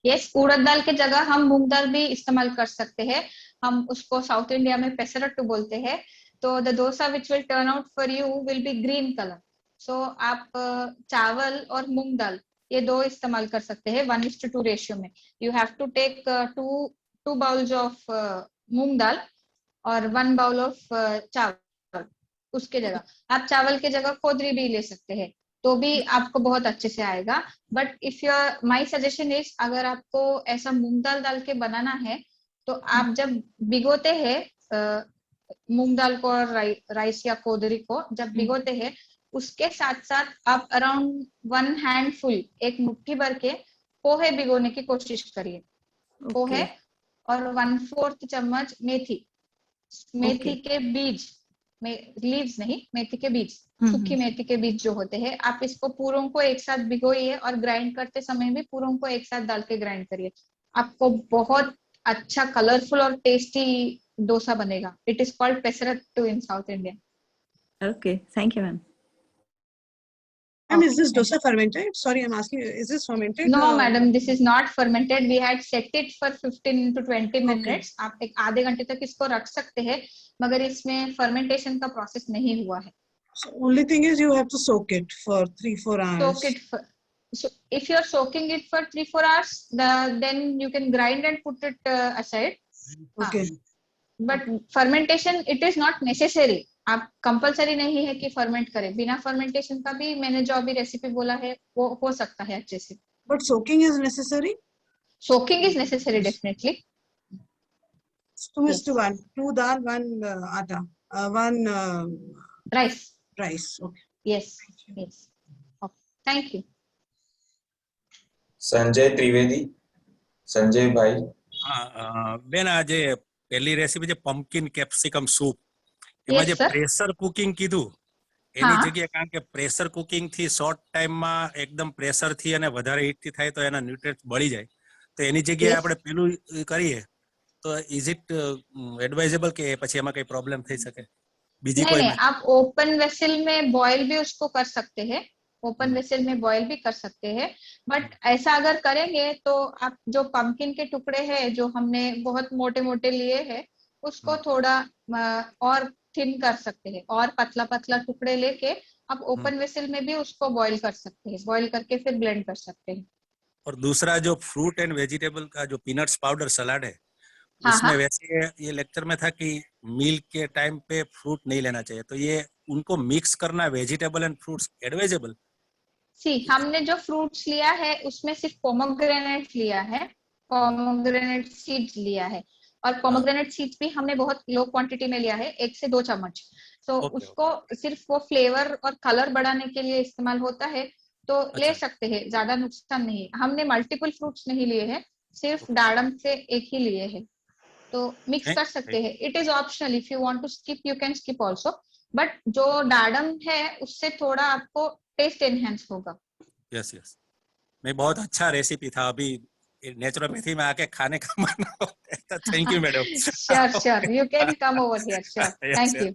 Speaker 2: Yes, उड़द दाल के जगह हम मूंग दाल भी इस्तेमाल कर सकते हैं। हम उसको साउथ इंडिया में पेसरट्टू बोलते हैं। तो the dosa which will turn out for you will be green colour. So आप चावल और मूंग दाल ये दो इस्तेमाल कर सकते हैं 1:2 रेशियो में। You have to take two bowls of moong dal और 1 बाउल ऑफ चावल। उसके जगह आप चावल के जगह खोदरी भी ले सकते हैं, तो भी आपको बहुत अच्छे से आएगा। But if your my suggestion is, अगर आपको ऐसा मूंग दाल डाल के बनाना है तो आप जब भिगोते हैं मूंग दाल को और राइस या कोदरी को जब भिगोते हैं, उसके साथ साथ आप अराउंड 1 हैंडफुल, एक मुट्ठी भर के पोहे भिगोने की कोशिश करिए। पोहे और 1/4 चम्मच मेथी, मेथी के बीज, लीव्स नहीं, मेथी के बीज सूखी मेथी के बीज जो होते हैं, आप इसको पूरों को एक साथ भिगोइए और ग्राइंड करते समय भी पूरों को एक साथ डाल के ग्राइंड करिए। आपको बहुत अच्छा कलरफुल और टेस्टी डोसा बनेगा। It is called pesarattu in south India.
Speaker 5: Okay, thank you, ma'am.
Speaker 6: Ma'am, is this dosa fermented? Sorry, I'm asking, is this fermented?
Speaker 2: No, madam, this is not fermented. We had set it for 15 to 20 minutes. आप एक आधे घंटे तक इसको रख सकते हैं, मगर इसमें fermentation का process नहीं हुआ है।
Speaker 6: So only thing is you have to soak it for 3-4 hours.
Speaker 2: Soak it for, so if you're soaking it for 3-4 hours, then you can grind and put it aside.
Speaker 6: Okay.
Speaker 2: But fermentation, it is not necessary. आप compulsory नहीं है कि ferment करें। बिना fermentation का भी मैंने जो अभी रेसिपी बोला है वो हो सकता है अच्छे से।
Speaker 6: But soaking is necessary?
Speaker 2: Soaking is necessary, definitely.
Speaker 6: 2:1, 2 dal, 1 atta, 1
Speaker 2: Rice.
Speaker 6: rice. Okay.
Speaker 2: Yes, yes. Okay. Thank you.
Speaker 1: Sanjay Trivedi, Sanjay ભાઈ.
Speaker 7: બેન આ જે પહેલી રેસીપી છે પમ્પકિન કેપ્સિકમ સૂપ, એમાં
Speaker 2: Yes,
Speaker 7: જે
Speaker 2: sir.
Speaker 7: પ્રેશર કુકિંગ કીધું એની
Speaker 2: હા.
Speaker 7: જગ્યાએ, કારણ કે પ્રેશર કુકિંગ થી શોર્ટ ટાઈમમાં એકદમ પ્રેશર થી અને વધારે હીટ થી થાય તો એના ન્યુટ્રિયન્ટ્સ બળી જાય, તો એની જગ્યાએ
Speaker 2: Yes.
Speaker 7: આપણે પેલું કરીએ તો ઇઝ ઇટ એડવાઇઝેબલ કે પછી એમાં કઈ પ્રોબ્લેમ થઈ શકે? બીજી
Speaker 2: नहीं
Speaker 7: કોઈ
Speaker 2: नहीं, आप ओपन वेसल में बॉयल भी उसको कर सकते हैं। ओपन वेसल में बॉयल भी कर सकते हैं, बट ऐसा अगर करेंगे तो आप जो पंपकिन के टुकड़े हैं जो हमने बहुत मोटे मोटे लिए हैं उसको थोड़ा और थिन कर सकते हैं, और पतला पतला टुकड़े लेके आप ओपन वेसल में भी उसको बॉईल कर सकते हैं। बॉईल करके फिर ब्लेंड कर सकते हैं।
Speaker 7: और दूसरा जो फ्रूट एंड वेजिटेबल का जो पीनट्स पाउडर सलाड है,
Speaker 2: हाँ,
Speaker 7: उसमें
Speaker 2: हाँ।
Speaker 7: वैसे ये लेक्चर में था कि मील के टाइम पे फ्रूट नहीं लेना चाहिए, तो ये उनको मिक्स करना वेजिटेबल एंड फ्रूट्स एडवाइजेबल?
Speaker 2: हमने जो फ्रूट्स लिया है उसमें सिर्फ पोमोग्रेनेट लिया है, पोमोग्रेनेट सीड्स लिया है, और पोमोग्रेनेट सीड्स भी हमने बहुत लो क्वांटिटी में लिया है, 1 से 2 चम्मच। तो उसको सिर्फ वो फ्लेवर और कलर बढ़ाने के लिए इस्तेमाल होता है, तो ले सकते हैं, ज्यादा नुकसान नहीं है। हमने मल्टीपल फ्रूट्स नहीं लिए हैं, सिर्फ दाडम से एक ही लिए हैं, तो मिक्स कर सकते हैं। It is optional, if you want to skip you can skip also, but जो दाडम है उससे थोड़ा आपको टेस्ट एनहांस होगा।
Speaker 7: यस यस, नहीं बहुत अच्छा रेसिपी था। अभी नेचुरोपैथी में आके खाने का मन होता है। Thank you madam.
Speaker 2: Sure you can come over here. Sure, thank you.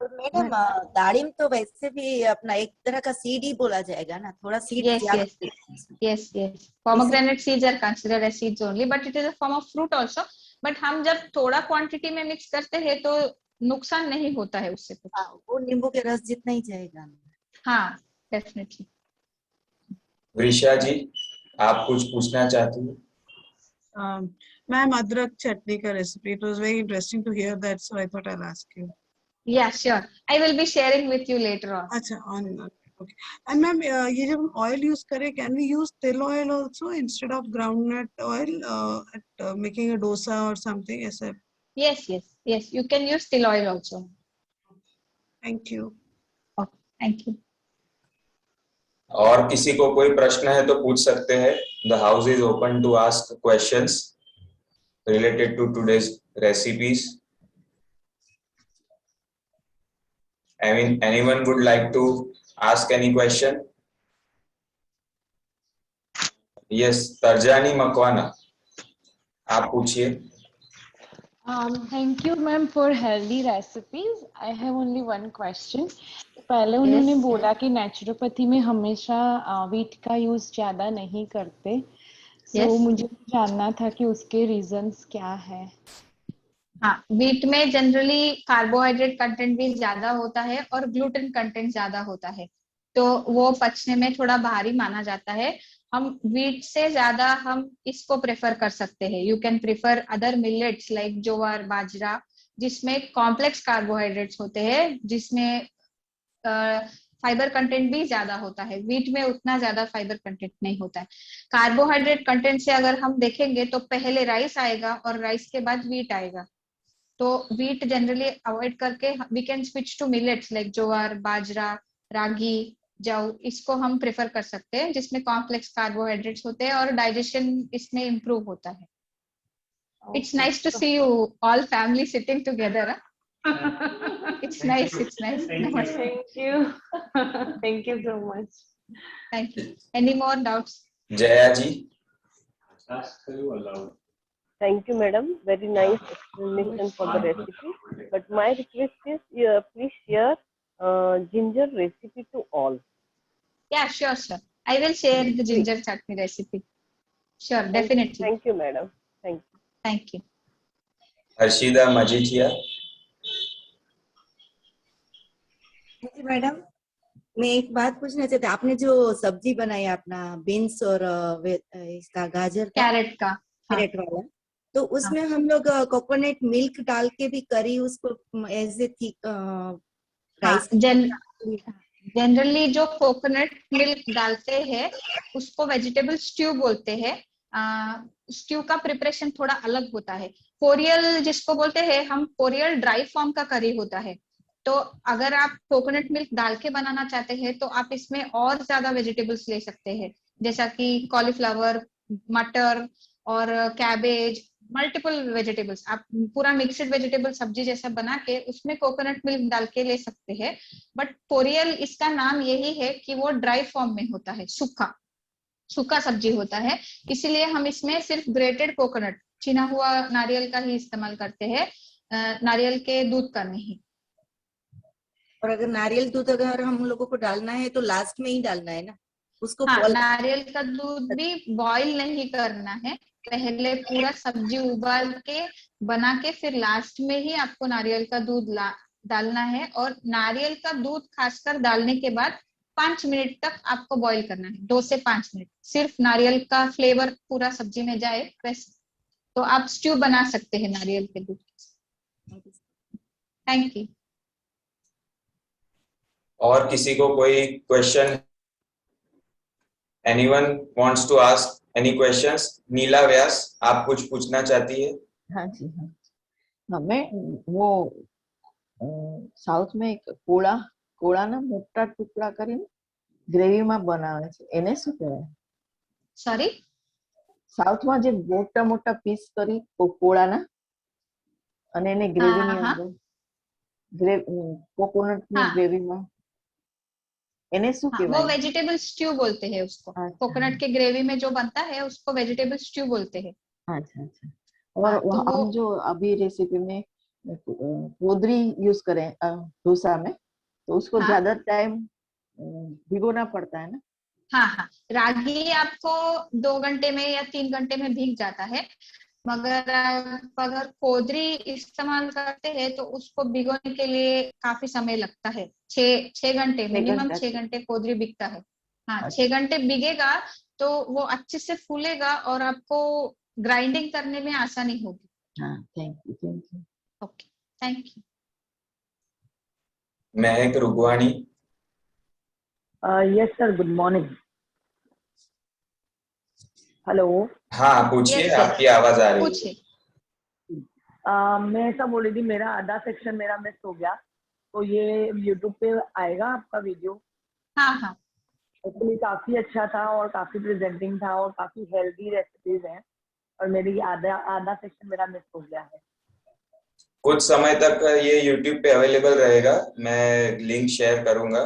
Speaker 3: Madam दाड़िम तो वैसे भी अपना एक तरह का सीड ही बोला जाएगा ना, थोड़ा seed
Speaker 2: yes pomegranate seeds are considered as seeds only, but it is a form of fruit also, but हम जब थोड़ा क्वांटिटी में मिक्स करते हैं तो नुकसान नहीं होता है उससे कुछ।
Speaker 3: वो नींबू के रस जितना ही जाएगा।
Speaker 2: हाँ, डेफिनेटली।
Speaker 1: वृषा जी, आप कुछ पूछना चाहती हैं?
Speaker 6: Ma'am, adrak chutney ka recipe, it was very interesting to hear that, so I thought I'll ask you.
Speaker 2: Yeah, sure. I will be sharing with you later on.
Speaker 6: अच्छा, okay. And ma'am, ये जब हम oil use करें, can we use till oil also instead of groundnut oil at making a dosa or something? ऐसा?
Speaker 2: Yes, you can use till oil also.
Speaker 6: Thank you.
Speaker 2: Okay, thank you.
Speaker 1: और किसी को कोई प्रश्न है तो पूछ सकते हैं। The house is open to ask questions related to today's recipes. I mean, anyone would like to ask any question? Yes, Tarjani Makwana, आप पूछिए।
Speaker 8: Thank you, ma'am, for healthy recipes. I have only one question. पहले उन्होंने बोला कि naturopathy में हमेशा wheat का use ज्यादा नहीं करते, so मुझे जानना था कि उसके रीजंस क्या है।
Speaker 2: हाँ, वीट में जनरली कार्बोहाइड्रेट कंटेंट भी ज्यादा होता है और ग्लूटेन कंटेंट ज्यादा होता है, तो वो पचने में थोड़ा भारी माना जाता है। हम वीट से ज्यादा हम इसको प्रेफर कर सकते हैं। You can prefer other millets like jowar, bajra, जिसमें कॉम्प्लेक्स कार्बोहाइड्रेट्स होते हैं, जिसमें फाइबर कंटेंट भी ज्यादा होता है। वीट में उतना ज्यादा फाइबर कंटेंट नहीं होता है। कार्बोहाइड्रेट कंटेंट से अगर हम देखेंगे तो पहले राइस आएगा और राइस के बाद वीट आएगा, तो वीट जनरली अवॉइड करके we can switch to millets like jowar, bajra, ragi, jau, इसको हम प्रेफर कर सकते हैं, जिसमें कॉम्प्लेक्स कार्बोहाइड्रेट्स होते हैं और डाइजेशन इसमें इम्प्रूव होता है। It's nice to see you all family sitting together. It's nice. It's nice. Namaste.
Speaker 8: Thank you. Thank you so much.
Speaker 2: Thank you. Any more doubts?
Speaker 1: Jaya ji.
Speaker 9: Thank you, madam. Very nice explanation for the recipe. But my request is, please share ginger recipe to all.
Speaker 2: Yeah, sure. I will share the ginger chutney recipe. Sure, definitely.
Speaker 9: Thank you, madam. Thank you.
Speaker 2: Thank you.
Speaker 1: Harshida Majitia.
Speaker 10: Madam, मैं एक बात पूछना चाहती हूँ, आपने जो सब्जी बनाई अपना बीन्स और इसका गाजर का
Speaker 2: कैरेट का,
Speaker 10: कैरेट वाला, तो उसमें हम लोग कोकोनट मिल्क डाल के भी करी उसको as a thick rice.
Speaker 2: Generally जो कोकोनट मिल्क डालते हैं उसको वेजिटेबल स्ट्यू बोलते हैं। स्ट्यू का प्रिपरेशन थोड़ा अलग होता है। कोरियल जिसको बोलते हैं हम, कोरियल ड्राई फॉर्म का करी होता है। तो अगर आप कोकोनट मिल्क डाल के बनाना चाहते हैं तो आप इसमें और ज्यादा वेजिटेबल्स ले सकते हैं, जैसा कि कॉलीफ्लावर, मटर और कैबेज, मल्टीपल वेजिटेबल्स। आप पूरा मिक्सड वेजिटेबल सब्जी जैसा बना के उसमें कोकोनट मिल्क डाल के ले सकते हैं। बट कोरियल इसका नाम यही है कि वो ड्राई फॉर्म में होता है, सूखा सब्जी होता है, इसीलिए हम इसमें सिर्फ ग्रेटेड कोकोनट, छिना हुआ नारियल का ही इस्तेमाल करते हैं, नारियल के दूध का नहीं।
Speaker 10: और अगर नारियल दूध अगर हम लोगों को डालना है तो लास्ट में ही डालना है ना उसको?
Speaker 2: हाँ, नारियल का दूध भी बॉईल नहीं करना है, पहले पूरा सब्जी उबाल के बना के फिर लास्ट में ही आपको नारियल का दूध डालना है। और नारियल का दूध खासकर डालने के बाद 5 मिनट तक आपको बॉईल करना है, 2 से 5 मिनट, सिर्फ नारियल का फ्लेवर पूरा सब्जी में जाए वैसे। तो आप स्ट्यू बना सकते हैं नारियल के दूध के। Thank you.
Speaker 1: और किसी को कोई question? Anyone wants to ask any questions? Neela Vyas, आप कुछ पूछना चाहती है?
Speaker 3: हाँ जी, हाँ। मैं वो साउथ में एक કોળાના મોટા ટુકડા કરીને ગ્રેવીમાં બનાવે છે, એને શું કહેવાય?
Speaker 2: સોરી,
Speaker 3: સાઉથમાં જે મોટા મોટા પીસ કરી કોળાના અને એને ગ્રેવીની અંદર કોકોનટની ગ્રેવીમાં, એને શું કહેવાય?
Speaker 2: वो वेजिटेबल स्ट्यू बोलते हैं उसको। कोकोनट के ग्रेवी में जो बनता है उसको वेजिटेबल स्ट्यू बोलते हैं।
Speaker 3: अच्छा अच्छा। और हम जो अभी रेसिपी में कोदरी यूज करें डोसा में, तो उसको ज्यादा टाइम भिगोना पड़ता है ना?
Speaker 2: हाँ, रागी आपको 2 घंटे में या 3 घंटे में भीग जाता है, मगर अगर कोदरी इस्तेमाल करते हैं तो उसको भिगोने के लिए काफी समय लगता है। 6 घंटे, मिनिमम 6 घंटे कोदरी भिगता है। हाँ, 6 घंटे भिगेगा तो वो अच्छे से फूलेगा और आपको ग्राइंडिंग करने में आसानी होगी।
Speaker 3: हाँ, thank you.
Speaker 2: Okay, thank you.
Speaker 1: Mahak Rugwani.
Speaker 11: Yes sir, good morning. Hello.
Speaker 1: हाँ, पूछिए, आपकी आवाज आ रही है।
Speaker 11: मैं ऐसा बोल रही थी, मेरा आधा सेक्शन मेरा मिस हो गया, तो ये यूट्यूब पे आएगा आपका वीडियो?
Speaker 2: हाँ।
Speaker 11: एक्चुअली काफी अच्छा था और काफी प्रेजेंटिंग था और काफी हेल्दी रेसिपीज हैं, और मेरी आधा सेक्शन मेरा मिस हो गया है।
Speaker 1: कुछ समय तक ये YouTube पे अवेलेबल रहेगा, मैं लिंक शेयर करूंगा।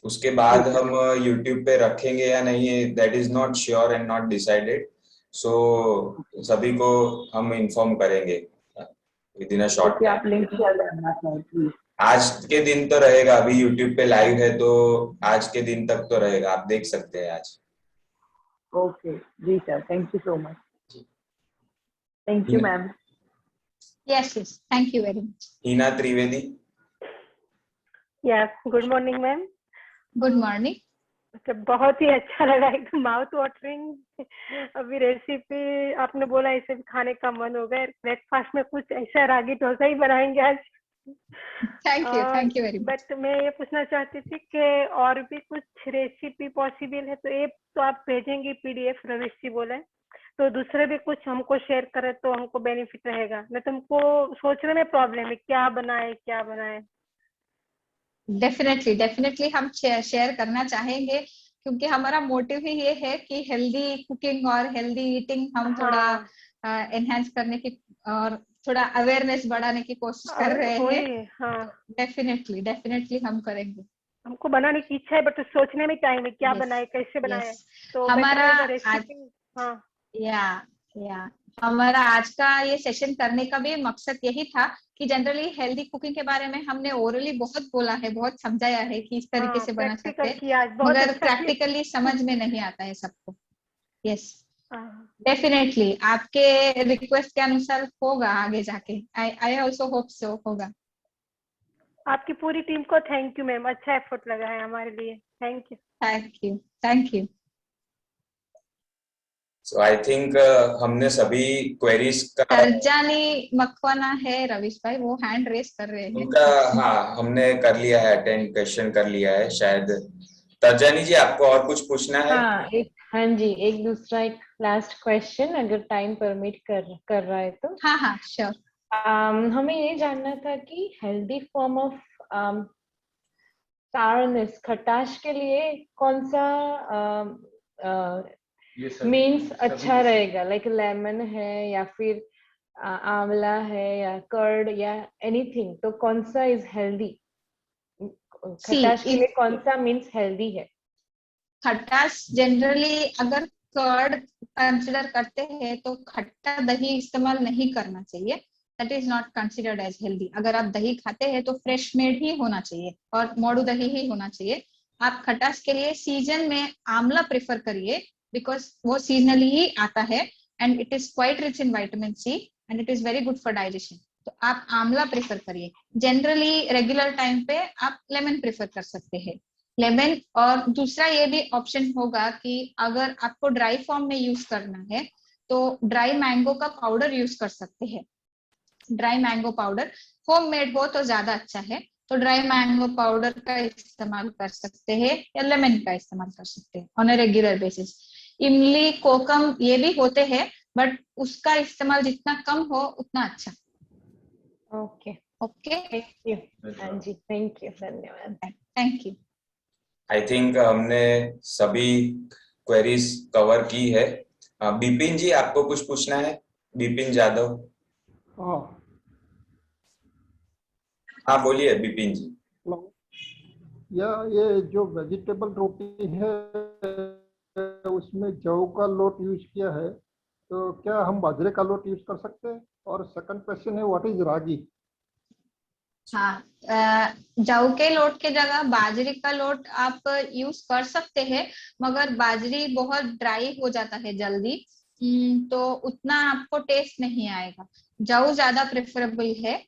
Speaker 1: उसके बाद हम YouTube पे रखेंगे या नहीं, that is not sure and not decided, so सभी को हम इन्फॉर्म करेंगे within a short time.
Speaker 11: आप लिंक शेयर करना प्लीज।
Speaker 1: आज के दिन तो रहेगा, अभी YouTube पे लाइव है तो आज के दिन तक तो रहेगा, आप देख सकते हैं आज।
Speaker 11: Okay ji sir, thank you so much. Thank you ma'am.
Speaker 2: Yes, thank you very much.
Speaker 1: Heena Trivedi.
Speaker 9: Yes, good morning ma'am.
Speaker 2: Good morning.
Speaker 9: बहुत ही अच्छा लगा, एकदम माउथ वाटरिंग। अभी रेसिपी आपने बोला, इसे भी खाने का मन हो गया। ब्रेकफास्ट में कुछ ऐसा रागी डोसा ही बनाएंगे आज।
Speaker 2: Thank you very much.
Speaker 9: But मैं ये पूछना चाहती थी कि और भी कुछ रेसिपी पॉसिबल है तो एक तो आप भेजेंगे PDF, रमेश जी बोले, तो दूसरे भी कुछ हमको शेयर करें तो हमको बेनिफिट रहेगा। नहीं तो हमको सोचने में प्रॉब्लम है, क्या बनाए।
Speaker 2: डेफिनेटली हम शेयर करना चाहेंगे, क्योंकि हमारा मोटिव ही ये है कि हेल्दी कुकिंग और हेल्दी ईटिंग हम थोड़ा एनहांस करने की और थोड़ा अवेयरनेस बढ़ाने की कोशिश कर रहे हैं।
Speaker 9: वही, हाँ
Speaker 2: डेफिनेटली हम करेंगे।
Speaker 9: हमको बनाने की इच्छा है, बट सोचने में टाइम है क्या
Speaker 2: Yes,
Speaker 9: बनाए, कैसे बनाए।
Speaker 2: yes.
Speaker 9: तो
Speaker 2: हमारा
Speaker 9: better रहेगा
Speaker 2: आज
Speaker 9: रेसिपी। हाँ
Speaker 2: या हमारा आज का ये सेशन करने का भी मकसद यही था कि जनरली हेल्दी कुकिंग के बारे में हमने ओरली बहुत बोला है, बहुत समझाया है कि इस तरीके
Speaker 9: हाँ,
Speaker 2: से बना सकते
Speaker 9: प्रैक्टिकल
Speaker 2: हैं,
Speaker 9: किया, बहुत
Speaker 2: मगर
Speaker 9: अच्छा किया।
Speaker 2: प्रैक्टिकली समझ में नहीं आता है सबको। यस,
Speaker 9: हाँ,
Speaker 2: डेफिनेटली आपके रिक्वेस्ट के अनुसार होगा आगे जाके। आई ऑल्सो होप सो होगा।
Speaker 9: आपकी पूरी टीम को थैंक यू मैम, अच्छा एफर्ट लगा है हमारे लिए, thank you.
Speaker 2: Thank you.
Speaker 1: So I think हमने सभी क्वेरीज का
Speaker 2: तर्जानी मकवाना है रवीश भाई, वो हैंड रेस कर रहे हैं।
Speaker 1: उनका, हाँ हमने कर लिया है, अटेंड क्वेश्चन कर लिया है शायद। तर्जानी जी आपको और कुछ पूछना है?
Speaker 8: हाँ जी, एक दूसरा एक लास्ट क्वेश्चन अगर टाइम परमिट कर रहा है तो।
Speaker 2: हाँ श्योर।
Speaker 8: हमें ये जानना था कि हेल्दी फॉर्म ऑफ सारनेस, खटाश के लिए कौन सा मीन्स अच्छा रहेगा, लाइक लेमन है या फिर आंवला है या कर्ड या एनीथिंग, तो कौन सा इज हेल्दी? खटाश के लिए कौन सा मीन्स हेल्दी है?
Speaker 2: खटास जनरली अगर कर्ड कंसिडर करते हैं तो खट्टा दही इस्तेमाल नहीं करना चाहिए, that is not considered as healthy. अगर आप दही खाते हैं तो फ्रेश मेड ही होना चाहिए और मोड़ू दही ही होना चाहिए। आप खटास के लिए सीजन में आंवला प्रेफर करिए, बिकॉज वो सीजनली ही आता है and it is quite rich in vitamin C and it is very good for digestion. तो आप आंवला प्रेफर करिए। जनरली रेगुलर टाइम पे आप लेमन प्रेफर कर सकते हैं, लेमन। और दूसरा ये भी ऑप्शन होगा कि अगर आपको ड्राई फॉर्म में यूज करना है तो ड्राई मैंगो का पाउडर यूज कर सकते हैं। Dry mango powder home made हो तो ज्यादा अच्छा है, तो ड्राई मैंगो पाउडर का इस्तेमाल कर सकते हैं या लेमन का इस्तेमाल कर सकते हैं ऑन ए रेगुलर बेसिस। इमली, कोकम ये भी होते हैं, बट उसका इस्तेमाल जितना कम हो उतना अच्छा।
Speaker 8: Okay
Speaker 2: okay,
Speaker 8: thank you. हाँ जी, थैंक यू, धन्यवाद।
Speaker 2: Thank you.
Speaker 1: आई थिंक हमने सभी क्वेरीज कवर की है। बिपिन जी आपको कुछ पूछना है? बिपिन जादव। हाँ बोलिए बिपिन जी।
Speaker 12: ये जो वेजिटेबल रोटी है उसमें जौ का लोट यूज किया है, तो क्या हम बाजरे का लोट यूज कर सकते हैं? और सेकंड क्वेश्चन है व्हाट इज रागी?
Speaker 2: हाँ, जौ के लोट के जगह बाजरे का लोट आप यूज कर सकते हैं, मगर बाजरी बहुत ड्राई हो जाता है जल्दी, तो उतना आपको टेस्ट नहीं आएगा। जौ ज्यादा प्रेफरेबल है,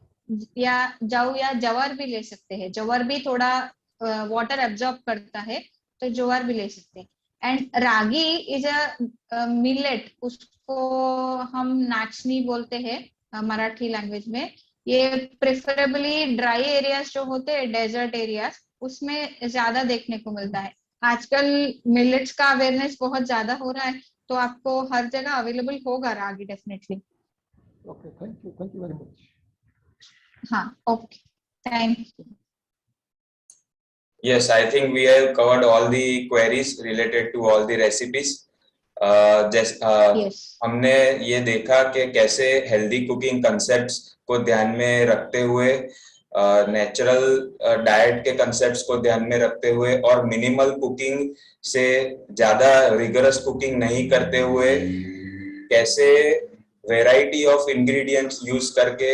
Speaker 2: या जौ या जवार भी ले सकते हैं। जवार भी थोड़ा वाटर एब्जॉर्ब करता है, तो जवार भी ले सकते हैं। And ragi is a millet, उसको हम नाचनी बोलते हैं मराठी लैंग्वेज में। ये प्रेफरेबली ड्राई एरियाज जो होते हैं, डेजर्ट एरियाज, उसमें ज्यादा देखने को मिलता है। आजकल मिलेट्स का अवेयरनेस बहुत ज्यादा हो रहा है, तो आपको हर जगह अवेलेबल होगा ragi definitely.
Speaker 12: Okay, thank you very much.
Speaker 2: हाँ, okay, thank you.
Speaker 1: Yes, I think we have covered all the queries related to all the recipes. हमने ये देखा कि कैसे हेल्दी कुकिंग कंसेप्ट्स को ध्यान में रखते हुए, नेचुरल डाइट के कंसेप्ट्स को ध्यान में रखते हुए और मिनिमल कुकिंग से ज्यादा रिगरस कुकिंग नहीं करते हुए, कैसे वैरायटी ऑफ इंग्रेडिएंट्स यूज करके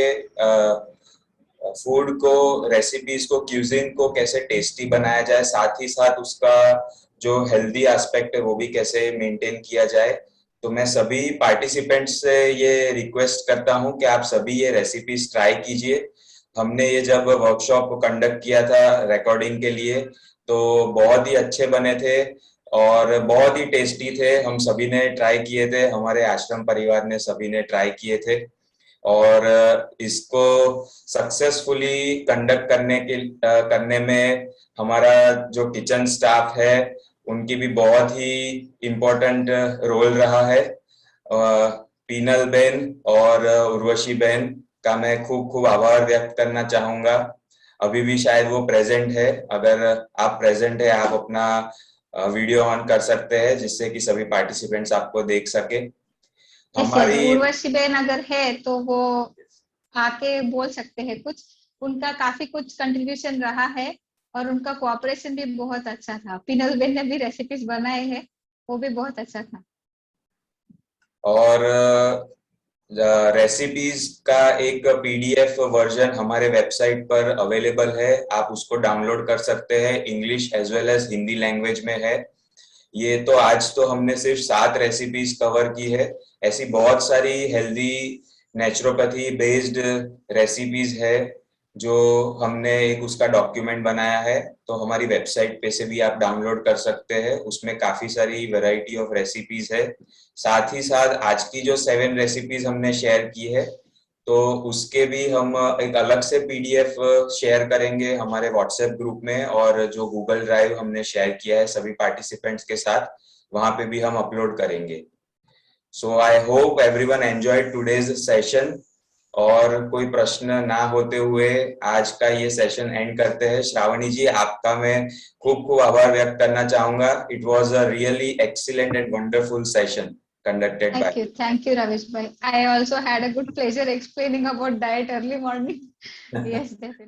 Speaker 1: फूड को, रेसिपीज को, क्यूजिन को कैसे टेस्टी बनाया जाए, साथ ही साथ उसका जो हेल्दी एस्पेक्ट है वो भी कैसे मेंटेन किया जाए। तो मैं सभी पार्टिसिपेंट्स से ये रिक्वेस्ट करता हूं कि आप सभी ये रेसिपीज ट्राई कीजिए। हमने ये जब वर्कशॉप कंडक्ट किया था रिकॉर्डिंग के लिए, तो बहुत ही अच्छे बने थे और बहुत ही टेस्टी थे। हम सभी ने ट्राई किए थे, हमारे आश्रम परिवार ने सभी ने ट्राई किए थे, और इसको सक्सेसफुली कंडक्ट करने में हमारा जो किचन स्टाफ है उनकी भी बहुत ही इम्पोर्टेंट रोल रहा है। पीनल बहन और उर्वशी बहन का मैं खूब खूब आभार व्यक्त करना चाहूंगा। अभी भी शायद वो प्रेजेंट है, अगर आप प्रेजेंट है आप अपना वीडियो ऑन कर सकते हैं जिससे कि सभी पार्टिसिपेंट्स आपको देख सके। हमारी
Speaker 2: उर्वशी बहन अगर है तो वो आके बोल सकते हैं कुछ। उनका काफी कुछ कंट्रीब्यूशन रहा है और उनका कोऑपरेशन भी बहुत अच्छा था। पिनल बेन ने भी रेसिपीज बनाए हैं, वो भी बहुत अच्छा था।
Speaker 1: और रेसिपीज का एक पीडीएफ वर्जन हमारे वेबसाइट पर अवेलेबल है, आप उसको डाउनलोड कर सकते हैं। English as well as Hindi language में है। ये तो आज तो हमने सिर्फ 7 रेसिपीज कवर की है, ऐसी बहुत सारी हेल्दी नेचुरोपैथी बेस्ड रेसिपीज है जो हमने एक उसका डॉक्यूमेंट बनाया है, तो हमारी वेबसाइट पे से भी आप डाउनलोड कर सकते हैं। उसमें काफी सारी वैरायटी ऑफ रेसिपीज है। साथ ही साथ आज की जो 7 रेसिपीज हमने शेयर की है, तो उसके भी हम एक अलग से पीडीएफ शेयर करेंगे हमारे व्हाट्सएप ग्रुप में, और जो गूगल ड्राइव हमने शेयर किया है सभी पार्टिसिपेंट्स के साथ, वहां पे भी हम अपलोड करेंगे। So I hope everyone enjoyed today's session. और कोई प्रश्न ना होते हुए आज का ये सेशन एंड करते हैं। श्रावणी जी, आपका मैं खूब खूब आभार व्यक्त करना चाहूंगा। It was a really excellent and wonderful session conducted by
Speaker 2: Thank you Ravish bhai. I also had a good pleasure explaining about diet early morning. Yes, definitely.